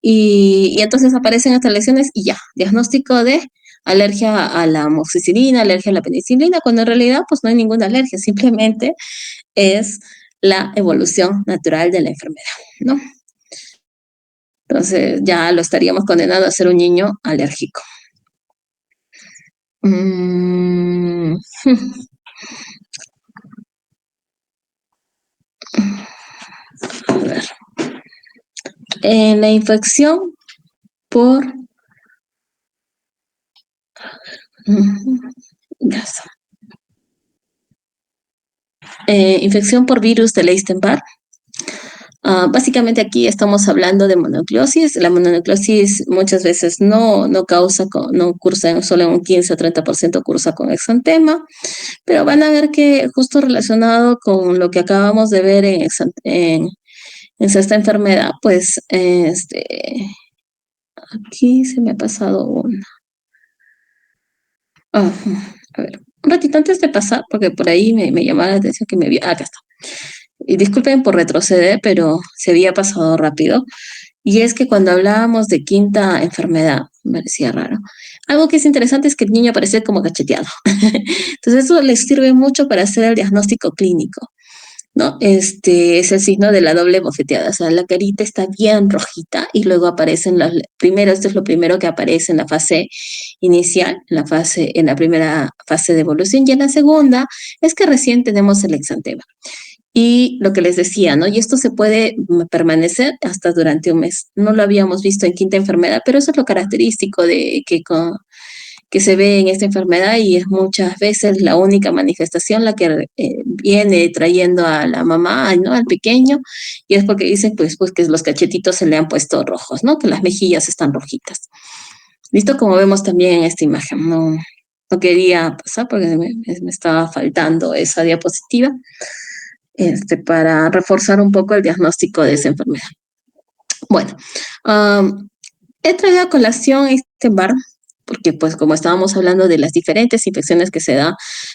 Y entonces aparecen estas lesiones y ya, diagnóstico de alergia a la amoxicilina, alergia a la penicilina, cuando en realidad pues no hay ninguna alergia, simplemente es la evolución natural de la enfermedad, ¿no? Entonces ya lo estaríamos condenando a ser un niño alérgico. Mm, a ver. La infección por... Ya está. Infección por virus de Epstein-Barr. Básicamente aquí estamos hablando de mononucleosis. La mononucleosis muchas veces no causa, no cursa solo en un 15 o 30% cursa con exantema, pero van a ver que justo relacionado con lo que acabamos de ver en esta enfermedad, pues aquí se me ha pasado una. Ah, a ver, un ratito antes de pasar, porque por ahí me llamaba la atención que me vio. Acá está. Y disculpen por retroceder, pero se había pasado rápido. Y es que cuando hablábamos de quinta enfermedad, me parecía raro. Algo que es interesante es que el niño aparece como cacheteado. Entonces eso les sirve mucho para hacer el diagnóstico clínico, ¿no? Este es el signo de la doble bofeteada. O sea, la carita está bien rojita y luego aparecen primero, esto es lo primero que aparece en la fase inicial, en la primera fase de evolución, y en la segunda es que recién tenemos el exantema. Y lo que les decía, ¿no? Y esto se puede permanecer hasta durante un mes. No lo habíamos visto en quinta enfermedad, pero eso es lo característico de que se ve en esta enfermedad y es muchas veces la única manifestación la que viene trayendo a la mamá, ¿no? Al pequeño, y es porque dicen pues que los cachetitos se le han puesto rojos, ¿no? Que las mejillas están rojitas. Listo, como vemos también en esta imagen. No quería pasar porque me estaba faltando esa diapositiva para reforzar un poco el diagnóstico de esa enfermedad. Bueno, he traído a colación este bar porque pues como estábamos hablando de las diferentes infecciones que se dan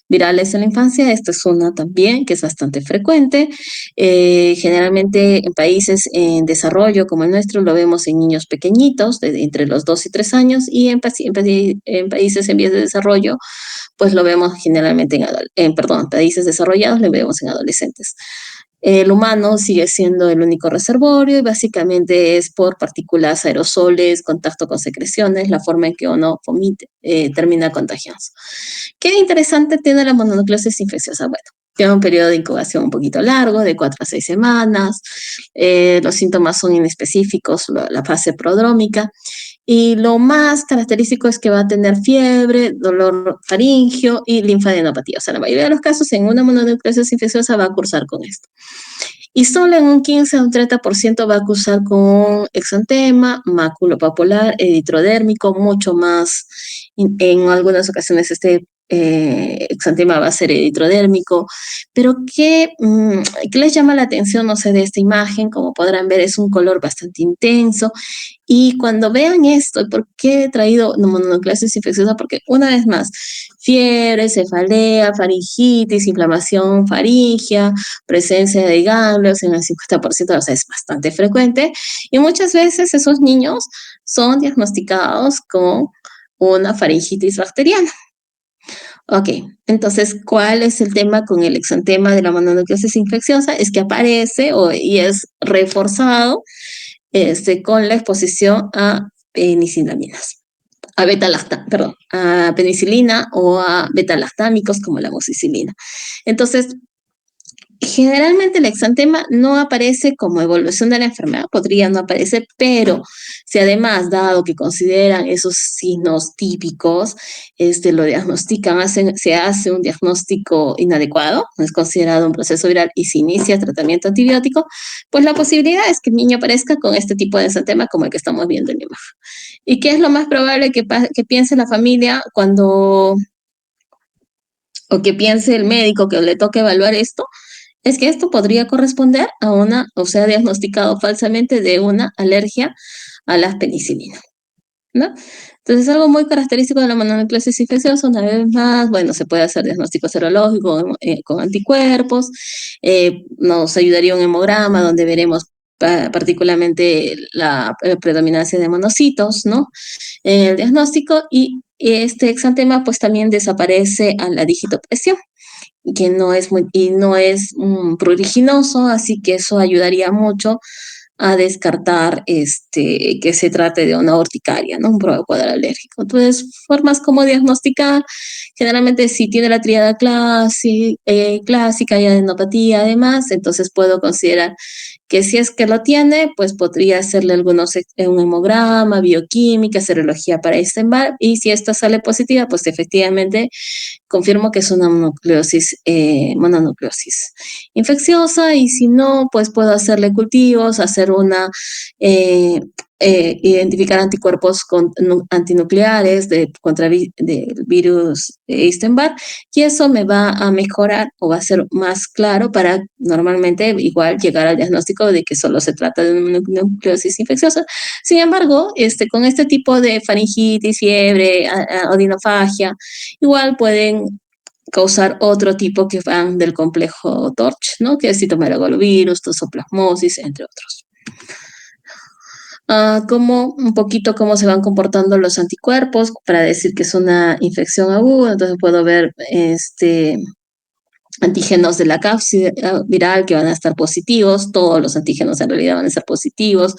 virales en la infancia, esta es una también que es bastante frecuente. Generalmente en países en desarrollo como el nuestro lo vemos en niños pequeñitos, entre los 2 y 3 años, y en países en vías de desarrollo, pues lo vemos generalmente en países desarrollados, lo vemos en adolescentes. El humano sigue siendo el único reservorio y básicamente es por partículas, aerosoles, contacto con secreciones, la forma en que uno termina contagiándose. ¿Qué interesante tiene la mononucleosis infecciosa? Bueno, tiene un periodo de incubación un poquito largo, de 4 a 6 semanas. Los síntomas son inespecíficos, la fase prodrómica. Y lo más característico es que va a tener fiebre, dolor faríngeo y linfadenopatía. O sea, la mayoría de los casos en una mononucleosis infecciosa va a cursar con esto. Y solo en un 15 a un 30% va a cursar con exantema, maculopapular, eritrodérmico, mucho más. En algunas ocasiones exantema va a ser eritrodérmico. Pero ¿qué les llama la atención? No sé, de esta imagen, como podrán ver, es un color bastante intenso. Y cuando vean esto, ¿por qué he traído mononucleosis infecciosa? Porque una vez más, fiebre, cefalea, faringitis, inflamación faríngea, presencia de ganglios en el 50%, o sea, es bastante frecuente. Y muchas veces esos niños son diagnosticados con una faringitis bacteriana. Ok, entonces, ¿cuál es el tema con el exantema de la mononucleosis infecciosa? Es que aparece y es reforzado con la exposición a penicilaminas, a penicilina o a betalactámicos como la amoxicilina. Entonces, generalmente el exantema no aparece como evolución de la enfermedad, podría no aparecer, pero si además, dado que consideran esos signos típicos, lo diagnostican, se hace un diagnóstico inadecuado, no es considerado un proceso viral y se inicia tratamiento antibiótico, pues la posibilidad es que el niño aparezca con este tipo de exantema como el que estamos viendo en la imagen. ¿Y qué es lo más probable que piense la familia o que piense el médico que le toque evaluar esto? Es que esto podría corresponder o sea, diagnosticado falsamente de una alergia a las penicilinas, ¿no? Entonces, algo muy característico de la mononucleosis infecciosa, una vez más, bueno, se puede hacer diagnóstico serológico con anticuerpos, nos ayudaría un hemograma donde veremos particularmente la predominancia de monocitos, ¿no? En el diagnóstico, y este exantema pues también desaparece a la digitopresión, que no es pruriginoso, así que eso ayudaría mucho a descartar que se trate de una urticaria, ¿no? Un cuadro alérgico. Entonces, formas como diagnosticar, generalmente si tiene la tríada clásica y adenopatía además, entonces puedo considerar que si es que lo tiene, pues podría hacerle un hemograma, bioquímica, serología para Epstein-Barr, y si esta sale positiva, pues efectivamente confirmo que es una mononucleosis infecciosa, y si no, pues puedo hacerle cultivos, hacer identificar anticuerpos antinucleares del virus de Epstein-Barr, y eso me va a mejorar o va a ser más claro para normalmente igual llegar al diagnóstico de que solo se trata de una nucleosis infecciosa. Sin embargo, con este tipo de faringitis, fiebre, odinofagia, igual pueden causar otro tipo que van del complejo TORCH, ¿no? Que es citomegalovírus, toxoplasmosis, entre otros. Como un poquito cómo se van comportando los anticuerpos para decir que es una infección aguda. Entonces puedo ver antígenos de la cápside viral que van a estar positivos, todos los antígenos en realidad van a ser positivos,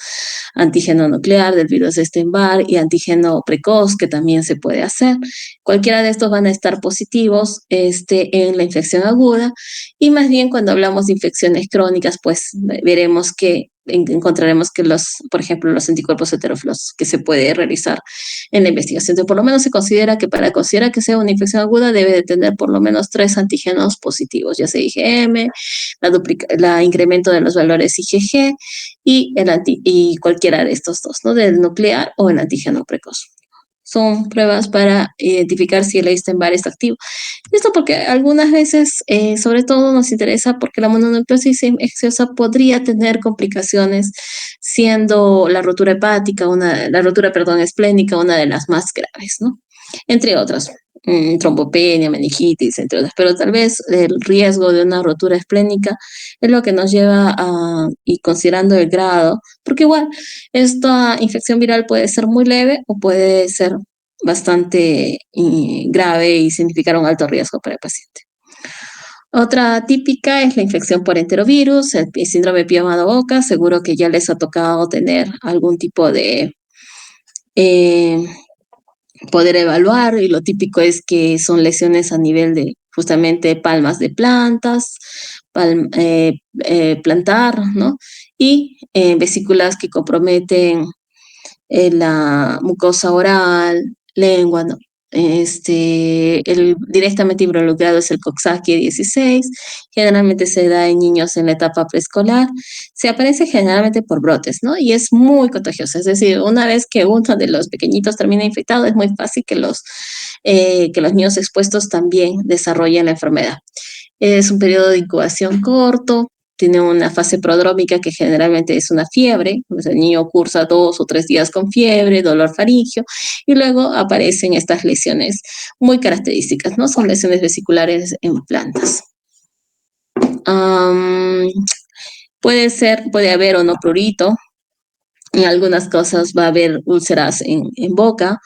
antígeno nuclear del virus de Epstein-Barr y antígeno precoz que también se puede hacer. Cualquiera de estos van a estar positivos en la infección aguda, y más bien cuando hablamos de infecciones crónicas, pues veremos que encontraremos que por ejemplo, los anticuerpos heterófilos que se puede realizar en la investigación. Entonces, por lo menos se considera que para considerar que sea una infección aguda debe de tener por lo menos 3 antígenos positivos, ya sea IgM, la incremento de los valores IgG y cualquiera de estos dos, ¿no? Del nuclear o el antígeno precoz. Son pruebas para identificar si el Epstein-Barr está activo. Esto porque algunas veces, sobre todo nos interesa porque la mononucleosis infecciosa podría tener complicaciones, siendo la rotura hepática, esplénica, una de las más graves, ¿no? Entre otras, trombopenia, meningitis, entre otras. Pero tal vez el riesgo de una rotura esplénica es lo que nos lleva y considerando el grado, porque igual esta infección viral puede ser muy leve o puede ser bastante grave y significar un alto riesgo para el paciente. Otra típica es la infección por enterovirus, el síndrome Pío-Boca. Seguro que ya les ha tocado tener algún tipo de poder evaluar, y lo típico es que son lesiones a nivel de justamente palmas de plantas, plantar, ¿no? Y vesículas que comprometen la mucosa oral, lengua, ¿no? El directamente involucrado es el Coxsackie-16, generalmente se da en niños en la etapa preescolar, se aparece generalmente por brotes, ¿no? Y es muy contagioso, es decir, una vez que uno de los pequeñitos termina infectado, es muy fácil que los niños expuestos también desarrollen la enfermedad. Es un periodo de incubación corto, tiene una fase prodrómica que generalmente es una fiebre, pues el niño cursa 2 o 3 días con fiebre, dolor faríngeo, y luego aparecen estas lesiones muy características, ¿no? Son lesiones vesiculares en plantas. Puede haber o no prurito, en algunas cosas va a haber úlceras en boca,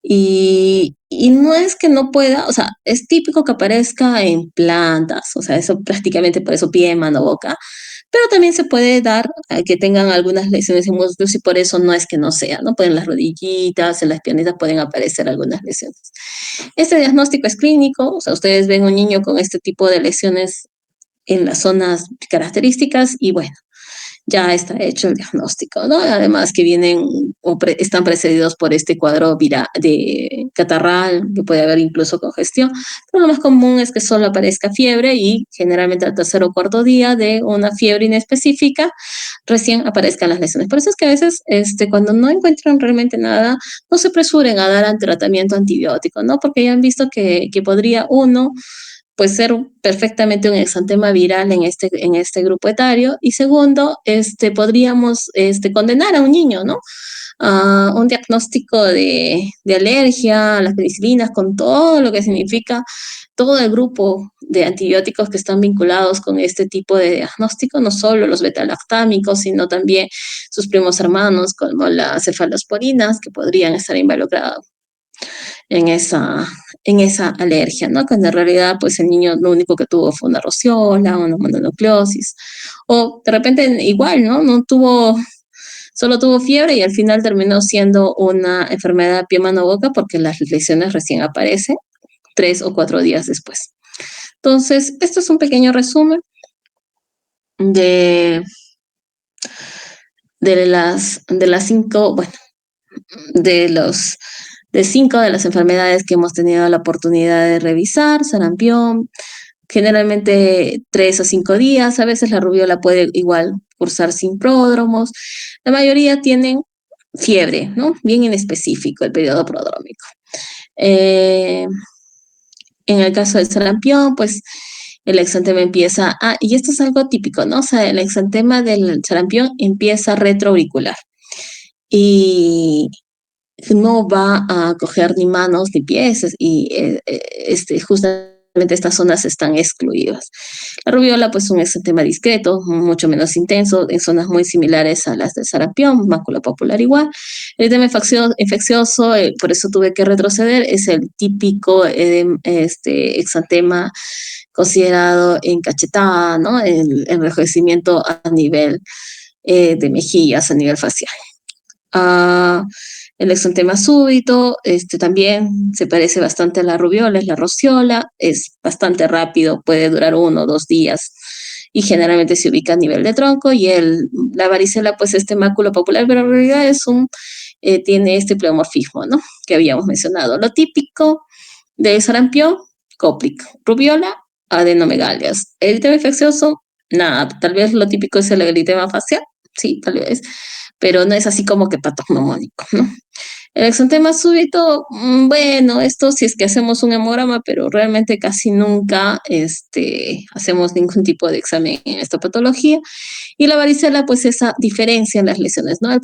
y no es que no pueda, o sea, es típico que aparezca en plantas, o sea, eso prácticamente por eso pie, mano, boca, pero también se puede dar a que tengan algunas lesiones en músculos, y por eso no es que no sea, ¿no? Pueden las rodillitas, en las piernitas pueden aparecer algunas lesiones. Este diagnóstico es clínico, o sea, ustedes ven un niño con este tipo de lesiones en las zonas características y bueno, ya está hecho el diagnóstico, ¿no? Además que están precedidos por este cuadro de catarral, que puede haber incluso congestión, pero lo más común es que solo aparezca fiebre, y generalmente al tercer o cuarto día de una fiebre inespecífica recién aparezcan las lesiones. Por eso es que a veces cuando no encuentran realmente nada, no se apresuren a dar tratamiento antibiótico, ¿no? Porque ya han visto que podría pues ser perfectamente un exantema viral en este grupo etario. Y segundo, podríamos condenar a un niño, ¿no? A un diagnóstico de alergia a las penicilinas, con todo lo que significa todo el grupo de antibióticos que están vinculados con este tipo de diagnóstico, no solo los betalactámicos, sino también sus primos hermanos, como las cefalosporinas, que podrían estar involucrados. en esa, en esa alergia, ¿no? Cuando en realidad, pues el niño lo único que tuvo fue una rociola, una mononucleosis, o de repente igual, ¿no? Solo tuvo fiebre y al final terminó siendo una enfermedad de pie, mano, boca porque las lesiones recién aparecen 3 o 4 días después. Entonces, esto es un pequeño resumen de, de las cinco, bueno, de los de 5 de las enfermedades que hemos tenido la oportunidad de revisar: sarampión, generalmente 3 a 5 días, a veces la rubiola puede igual cursar sin pródromos, la mayoría tienen fiebre, ¿no? Bien en específico el periodo prodrómico. Eh, en el caso del sarampión, pues el exantema empieza, y esto es algo típico, ¿no? O sea, el exantema del sarampión empieza retroauricular y no va a coger ni manos ni pies y justamente estas zonas están excluidas. La rubiola, pues, un exantema discreto, mucho menos intenso, en zonas muy similares a las del sarampión, mácula popular igual. El tema infeccioso, por eso tuve que retroceder, es el típico exantema considerado en cachetada, ¿no? El enrojecimiento a nivel de mejillas, a nivel facial. Uh, el exantema súbito, también se parece bastante a la rubiola, es la rociola, es bastante rápido, puede durar 1 o 2 días y generalmente se ubica a nivel de tronco. Y la varicela, pues máculo popular, pero en realidad tiene este pleomorfismo, ¿no? Que habíamos mencionado. Lo típico de sarampión, cóplica, rubiola, adenomegalias. El tema infeccioso, nada, tal vez lo típico es el eritema facial, sí, tal vez, pero no es así como que patognomónico, ¿no? El exantema súbito, bueno, esto si es que hacemos un hemograma, pero realmente casi nunca hacemos ningún tipo de examen en esta patología. Y la varicela, pues esa diferencia en las lesiones, ¿no? El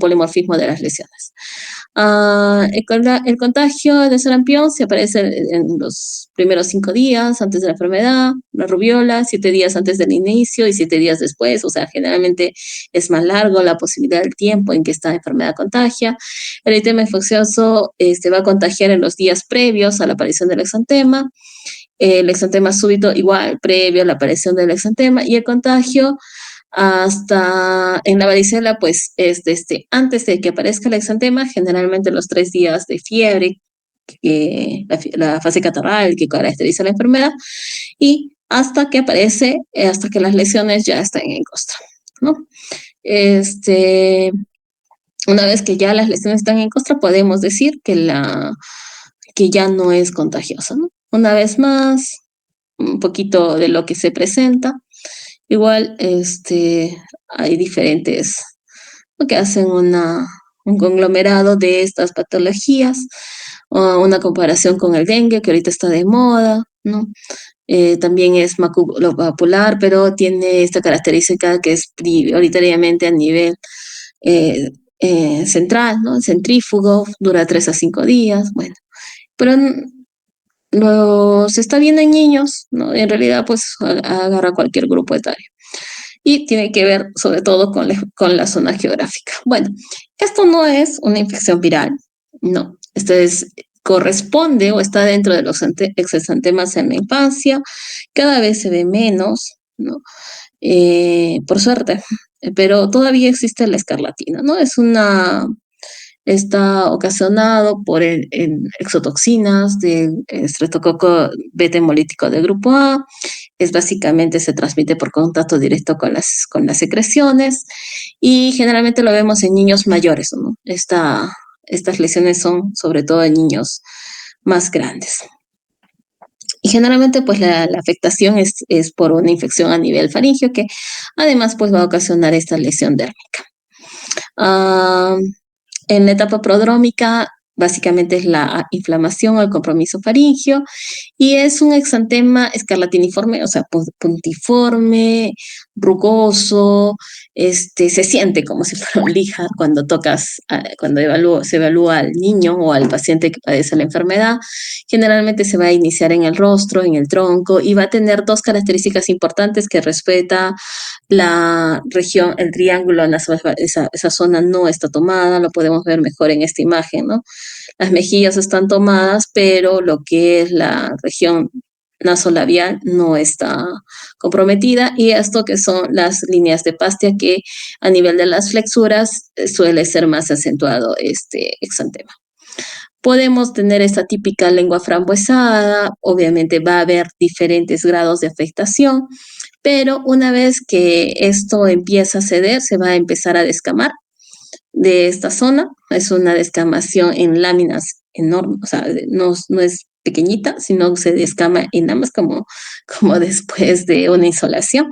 polimorfismo de las lesiones. El contagio de sarampión se aparece en los primeros 5 días antes de la enfermedad, la rubiola 7 días antes del inicio y 7 días después, o sea, generalmente es más largo la posibilidad del tiempo en que esta enfermedad contagia. El eritema infeccioso va a contagiar en los días previos a la aparición del exantema. El exantema súbito igual, previo a la aparición del exantema, y el contagio hasta en la varicela, pues es antes de que aparezca el exantema, generalmente los 3 días de fiebre, la fase catarral que caracteriza la enfermedad, y hasta que aparece, hasta que las lesiones ya están en costra, ¿no? Una vez que ya las lesiones están en costra, podemos decir que ya no es contagiosa, ¿no? Una vez más, un poquito de lo que se presenta. Igual, hay diferentes, lo que hacen un conglomerado de estas patologías, o una comparación con el dengue, que ahorita está de moda, ¿no? También es maculopapular, pero tiene esta característica que es prioritariamente a nivel central, ¿no? Centrífugo, dura 3 a 5 días, bueno. Pero se está viendo en niños, ¿no? En realidad, pues agarra cualquier grupo etario. Y tiene que ver sobre todo con la zona geográfica. Bueno, esto no es una infección viral, no. Corresponde o está dentro de los exantemas en la infancia, cada vez se ve menos, ¿no? Por suerte, pero todavía existe la escarlatina, ¿no? Está ocasionado por exotoxinas de estreptococo beta hemolítico del grupo A. Básicamente se transmite por contacto directo con las secreciones y generalmente lo vemos en niños mayores, ¿no? Estas lesiones son sobre todo en niños más grandes. Y generalmente pues la afectación es por una infección a nivel faríngeo que además pues va a ocasionar esta lesión dérmica. En la etapa prodrómica, básicamente es la inflamación o el compromiso faríngeo y es un exantema escarlatiniforme, o sea, puntiforme, rugoso, se siente como si fuera un lija cuando se evalúa al niño o al paciente que padece la enfermedad. Generalmente se va a iniciar en el rostro, en el tronco, y va a tener 2 características importantes: que respeta la región, el triángulo, esa zona no está tomada, lo podemos ver mejor en esta imagen, ¿no? las mejillas están tomadas, pero lo que es la región nasolabial no está comprometida, y esto que son las líneas de Pastia, que a nivel de las flexuras suele ser más acentuado este exantema. Podemos tener esta típica lengua frambuesada, obviamente va a haber diferentes grados de afectación, pero una vez que esto empieza a ceder, se va a empezar a descamar de esta zona. Es una descamación en láminas enormes, o sea, no es pequeñita, sino se descama en ambas como después de una insolación,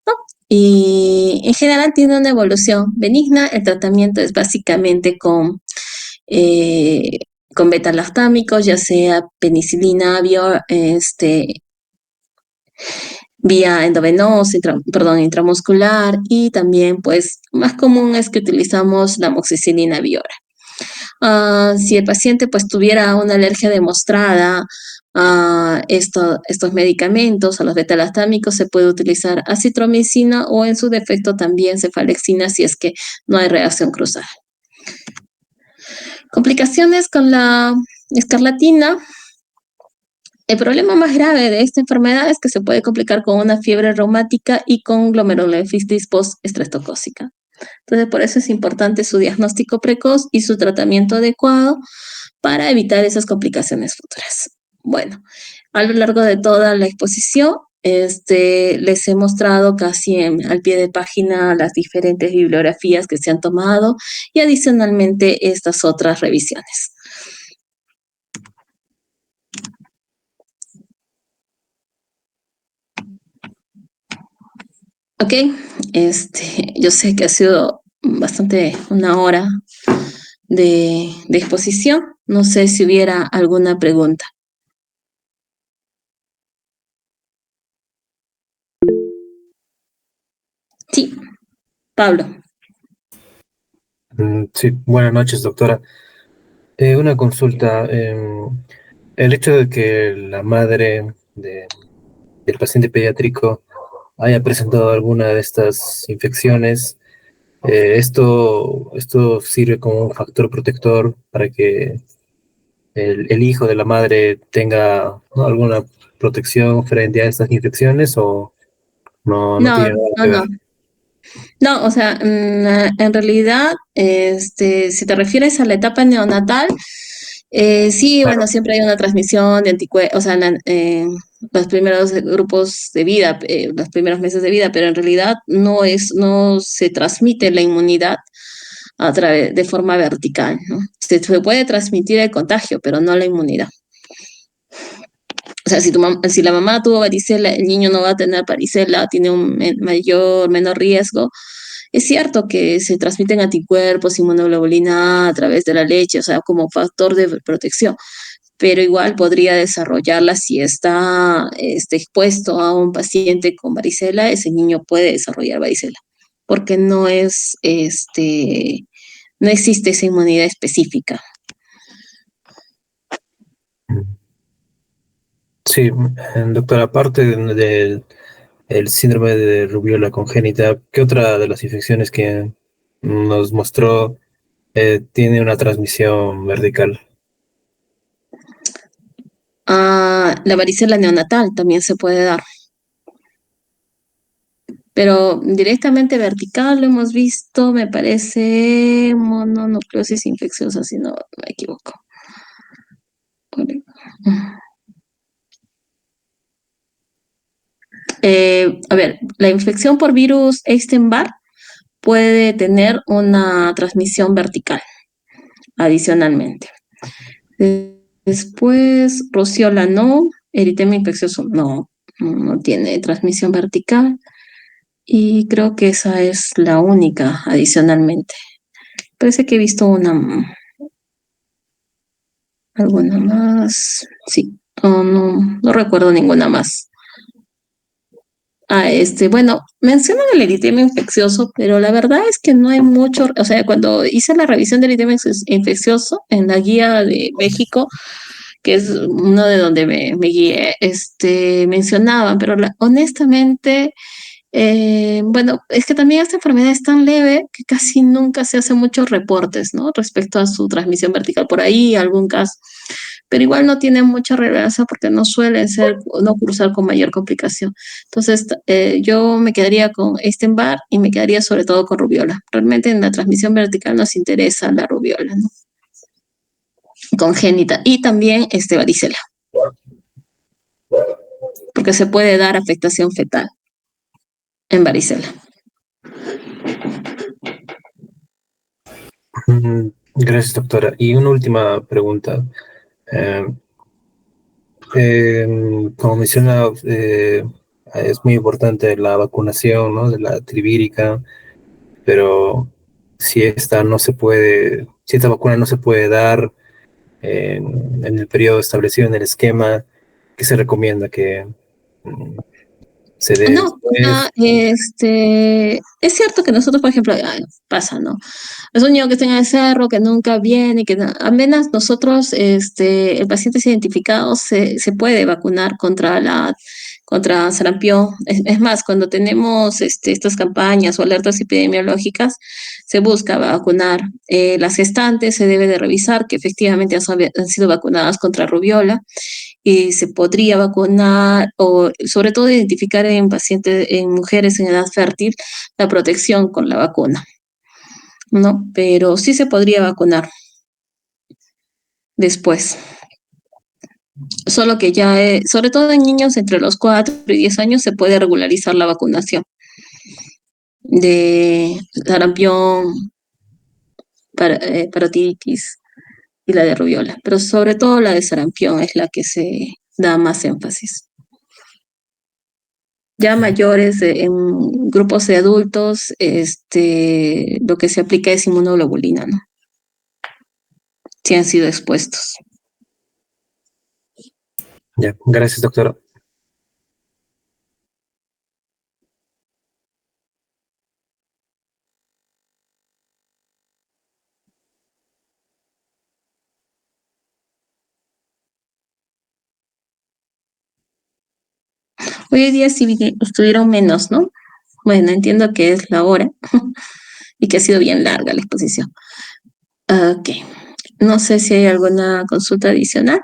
¿no? Y en general tiene una evolución benigna. El tratamiento es básicamente eh, con beta-lactámicos, ya sea penicilina, vía endovenosa, intramuscular, y también, pues, más común es que utilizamos la amoxicilina Biora. Si el paciente, pues, tuviera una alergia demostrada a estos medicamentos, a los beta-lactámicos, se puede utilizar acitromicina o, en su defecto, también cefalexina, si es que no hay reacción cruzada. Complicaciones con la escarlatina. El problema más grave de esta enfermedad es que se puede complicar con una fiebre reumática y con glomerulonephritis post-estreptocócica. Entonces, por eso es importante su diagnóstico precoz y su tratamiento adecuado para evitar esas complicaciones futuras. Bueno, a lo largo de toda la exposición, les he mostrado casi al pie de página las diferentes bibliografías que se han tomado y adicionalmente estas otras revisiones. Ok, yo sé que ha sido bastante una hora de exposición. No sé si hubiera alguna pregunta. Sí, Pablo. Sí, buenas noches, doctora. Una consulta. El hecho de que la madre del paciente pediátrico haya presentado alguna de estas infecciones, esto sirve como un factor protector para que el hijo de la madre tenga, ¿no?, alguna protección frente a estas infecciones, o no No, tiene nada no, que no. ver. No, o sea, en realidad, si te refieres a la etapa neonatal, sí, bueno, Claro. siempre hay una transmisión de anticuerpos, o sea, los primeros grupos de vida, los primeros meses de vida, pero en realidad no se transmite la inmunidad a través de forma vertical, ¿no? Se puede transmitir el contagio, pero no la inmunidad. O sea, si la mamá tuvo varicela, el niño no va a tener varicela, tiene un menor riesgo. Es cierto que se transmiten anticuerpos, inmunoglobulina A a través de la leche, o sea, como factor de protección, pero igual podría desarrollarla si está expuesto a un paciente con varicela. Ese niño puede desarrollar varicela, porque no existe esa inmunidad específica. Sí, doctora, aparte del el síndrome de rubiola congénita, ¿qué otra de las infecciones que nos mostró tiene una transmisión vertical? La varicela neonatal también se puede dar, pero directamente vertical lo hemos visto, me parece, mononucleosis infecciosa, si no me equivoco. A ver, la infección por virus Epstein-Barr puede tener una transmisión vertical adicionalmente. Después, rociola no, eritema infeccioso no tiene transmisión vertical, y creo que esa es la única adicionalmente. Parece que he visto alguna más, sí, no recuerdo ninguna más. Bueno, mencionan el eritema infeccioso, pero la verdad es que no hay mucho. O sea, cuando hice la revisión del eritema infeccioso en la guía de México, que es uno de donde me guié, mencionaban, pero honestamente Bueno, es que también esta enfermedad es tan leve que casi nunca se hacen muchos reportes, ¿no? Respecto a su transmisión vertical por ahí, algún caso. Pero igual no tiene mucha relevancia porque no suelen ser, no cursar con mayor complicación. Entonces, yo me quedaría con Epstein-Barr y me quedaría sobre todo con rubiola. Realmente en la transmisión vertical nos interesa la rubiola, ¿no? Congénita. Y también varicela, porque se puede dar afectación fetal en varicela. Gracias, doctora. Y una última pregunta. Eh, Como menciona, es muy importante la vacunación, ¿no? De la trivírica, pero si esta vacuna no se puede dar en el periodo establecido en el esquema, ¿qué se recomienda que mm, se dé No, después? es cierto que nosotros, por ejemplo, pasa, ¿no? Es un niño que está en el cerro, que nunca viene, apenas nosotros, el paciente es identificado, se puede vacunar contra sarampión. Es más, cuando tenemos estas campañas o alertas epidemiológicas, se busca vacunar. Las gestantes se debe de revisar que efectivamente han sido vacunadas contra rubiola y se podría vacunar o sobre todo identificar en pacientes, en mujeres en edad fértil, la protección con la vacuna, ¿no? Pero sí se podría vacunar después. Solo que ya, sobre todo en niños entre los 4 y 10 años, se puede regularizar la vacunación de sarampión, parotiditis y la de rubiola. Pero sobre todo la de sarampión es la que se da más énfasis. Ya mayores, en grupos de adultos, lo que se aplica es inmunoglobulina, ¿no? Si han sido expuestos. Ya, gracias, doctora. Hoy en día sí estuvieron menos, ¿no? Bueno, entiendo que es la hora y que ha sido bien larga la exposición. Ok. No sé si hay alguna consulta adicional.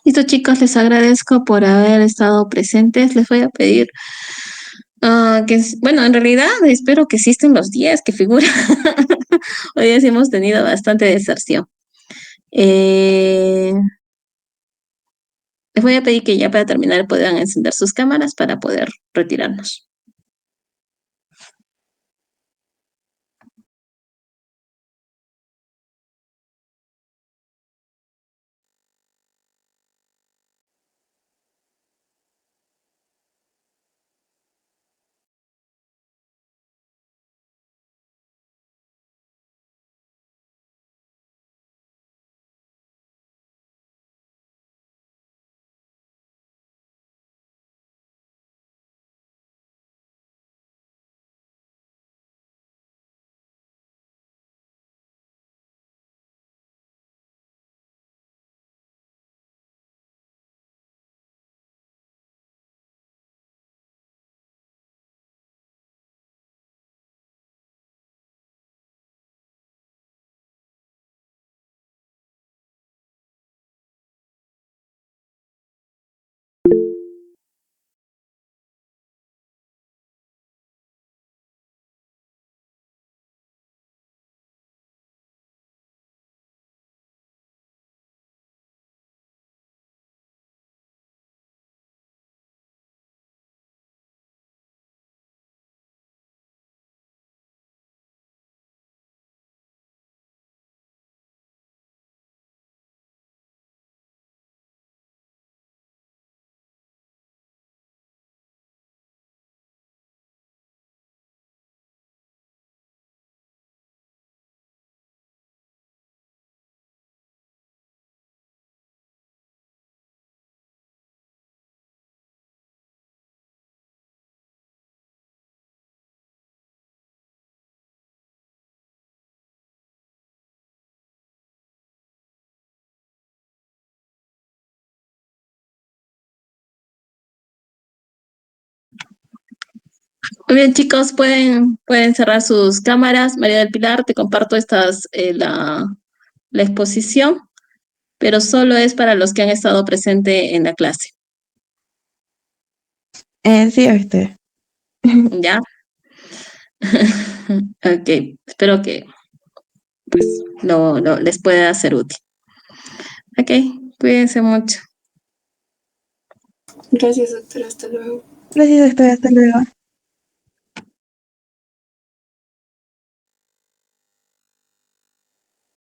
Listo, chicos, les agradezco por haber estado presentes. Les voy a pedir bueno, en realidad espero que existen los 10 que figuran. Hoy día sí hemos tenido bastante deserción. Eh, Les voy a pedir que ya para terminar puedan encender sus cámaras para poder retirarnos. Muy bien, chicos, pueden cerrar sus cámaras. María del Pilar, te comparto la exposición, pero solo es para los que han estado presentes en la clase. Sí, este. ¿Ya? Ok, espero que pues, les pueda ser útil. Ok, cuídense mucho. Gracias, doctora. Hasta luego. Gracias, doctora. Hasta luego.